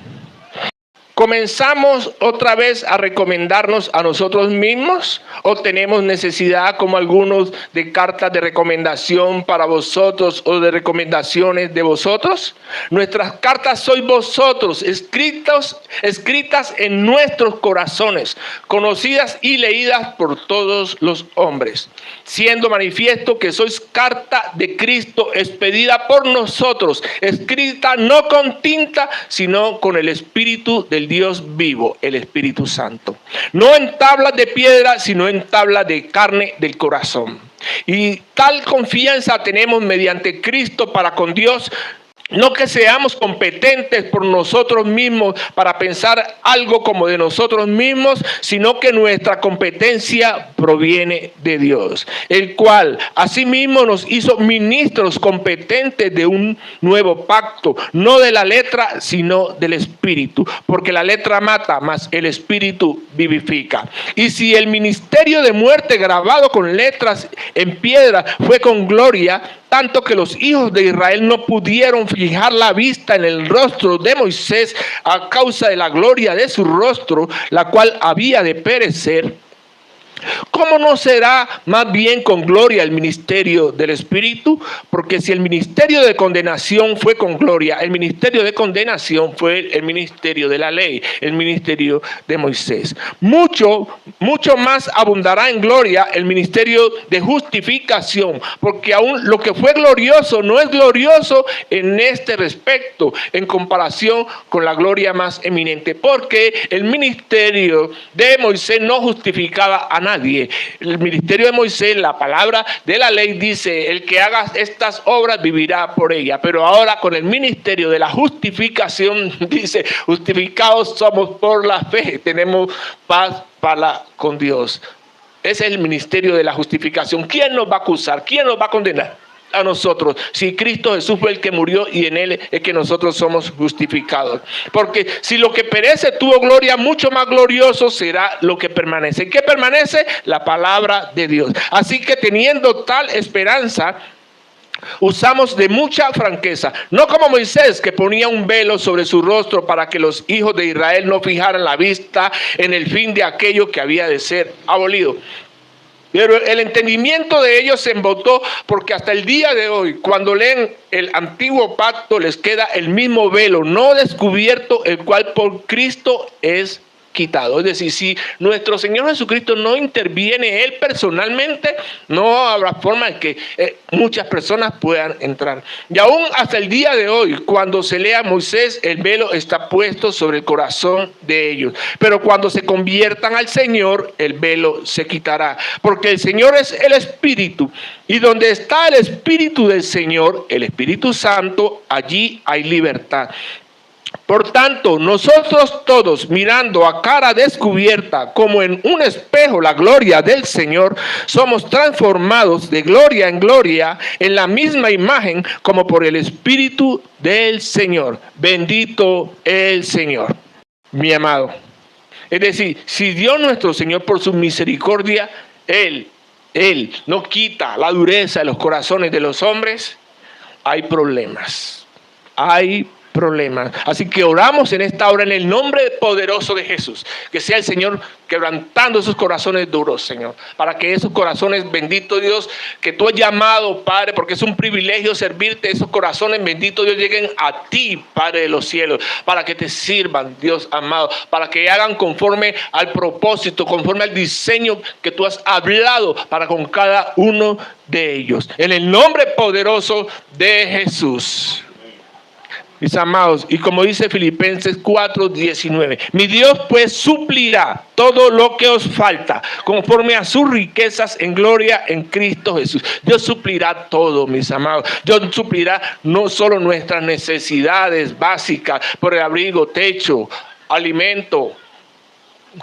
¿Comenzamos otra vez a recomendarnos a nosotros mismos? ¿O tenemos necesidad, como algunos, de cartas de recomendación para vosotros o de recomendaciones de vosotros? Nuestras cartas sois vosotros, escritas en nuestros corazones, conocidas y leídas por todos los hombres, siendo manifiesto que sois carta de Cristo, expedida por nosotros, escrita no con tinta, sino con el Espíritu del Dios vivo, el Espíritu Santo. No en tablas de piedra, sino en tablas de carne del corazón. Y tal confianza tenemos mediante Cristo para con Dios. No que seamos competentes por nosotros mismos para pensar algo como de nosotros mismos, sino que nuestra competencia proviene de Dios, el cual asimismo nos hizo ministros competentes de un nuevo pacto, no de la letra, sino del Espíritu, porque la letra mata, mas el Espíritu vivifica. Y si el ministerio de muerte grabado con letras en piedra fue con gloria, tanto que los hijos de Israel no pudieron fijar la vista en el rostro de Moisés a causa de la gloria de su rostro, la cual había de perecer, ¿cómo no será más bien con gloria el ministerio del Espíritu? Porque si el ministerio de condenación fue con gloria, el ministerio de condenación fue el ministerio de la ley, el ministerio de Moisés. Mucho más abundará en gloria el ministerio de justificación, porque aún lo que fue glorioso no es glorioso en este respecto, en comparación con la gloria más eminente, porque el ministerio de Moisés no justificaba a nadie. El ministerio de Moisés, la palabra de la ley dice: el que haga estas obras vivirá por ella. Pero ahora con el ministerio de la justificación dice: justificados somos por la fe, tenemos paz para con Dios. Ese es el ministerio de la justificación. ¿Quién nos va a acusar? ¿Quién nos va a condenar? A nosotros, si Cristo Jesús fue el que murió y en él es que nosotros somos justificados. Porque si lo que perece tuvo gloria, mucho más glorioso será lo que permanece. ¿Qué permanece? La palabra de Dios. Así que teniendo tal esperanza, usamos de mucha franqueza, no como Moisés, que ponía un velo sobre su rostro para que los hijos de Israel no fijaran la vista en el fin de aquello que había de ser abolido. Pero el entendimiento de ellos se embotó, porque hasta el día de hoy, cuando leen el antiguo pacto, les queda el mismo velo no descubierto, el cual por Cristo es quitado. Es decir, si nuestro Señor Jesucristo no interviene Él personalmente, no habrá forma de que muchas personas puedan entrar. Y aún hasta el día de hoy, cuando se lea Moisés, el velo está puesto sobre el corazón de ellos. Pero cuando se conviertan al Señor, el velo se quitará. Porque el Señor es el Espíritu. Y donde está el Espíritu del Señor, el Espíritu Santo, allí hay libertad. Por tanto, nosotros todos, mirando a cara descubierta como en un espejo la gloria del Señor, somos transformados de gloria en gloria en la misma imagen como por el Espíritu del Señor. Bendito el Señor, mi amado. Es decir, si Dios nuestro Señor por su misericordia, Él no quita la dureza de los corazones de los hombres, hay problemas. Así que oramos en esta hora en el nombre poderoso de Jesús, que sea el Señor quebrantando esos corazones duros, Señor, para que esos corazones, bendito Dios, que tú has llamado, Padre, porque es un privilegio servirte, esos corazones, bendito Dios, lleguen a ti, Padre de los cielos, para que te sirvan, Dios amado, para que hagan conforme al propósito, conforme al diseño que tú has hablado para con cada uno de ellos. En el nombre poderoso de Jesús. Mis amados, y como dice Filipenses 4:19, mi Dios pues suplirá todo lo que os falta, conforme a sus riquezas en gloria en Cristo Jesús. Dios suplirá todo, mis amados. Dios suplirá no solo nuestras necesidades básicas, por el abrigo, techo, alimento,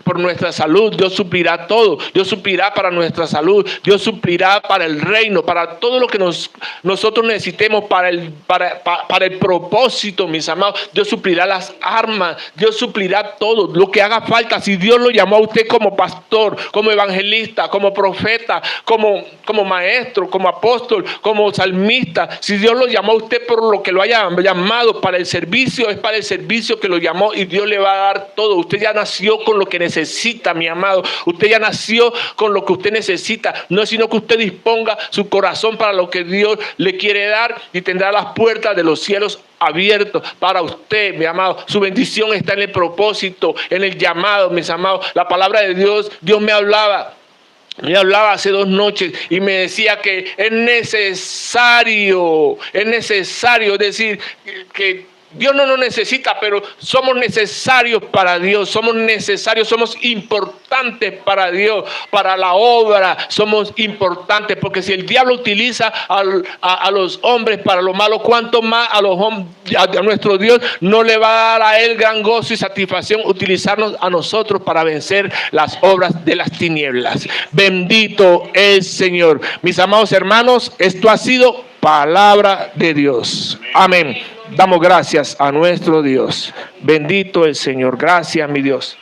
por nuestra salud. Dios suplirá todo. Dios suplirá para nuestra salud. Dios suplirá para el reino, para todo lo que nosotros necesitemos, para el propósito, mis amados. Dios suplirá las armas. Dios suplirá todo lo que haga falta. Si Dios lo llamó a usted como pastor, como evangelista, como profeta, como maestro, como apóstol, como salmista, si Dios lo llamó a usted por lo que lo haya llamado para el servicio, es para el servicio que lo llamó, y Dios le va a dar todo. Usted ya nació con lo que necesita, mi amado. Usted ya nació con lo que usted necesita. No es sino que usted disponga su corazón para lo que Dios le quiere dar, y tendrá las puertas de los cielos abiertos para usted, mi amado. Su bendición está en el propósito, en el llamado, mis amados. La palabra de Dios me hablaba hace 2 noches y me decía que es necesario, es decir, que Dios no nos necesita, pero somos necesarios para Dios, somos importantes para Dios, para la obra somos importantes, porque si el diablo utiliza a los hombres para lo malo, ¿cuánto más a nuestro Dios no le va a dar a él gran gozo y satisfacción utilizarnos a nosotros para vencer las obras de las tinieblas? Bendito el Señor. Mis amados hermanos, esto ha sido palabra de Dios. Amén. Damos gracias a nuestro Dios. Bendito el Señor. Gracias, mi Dios.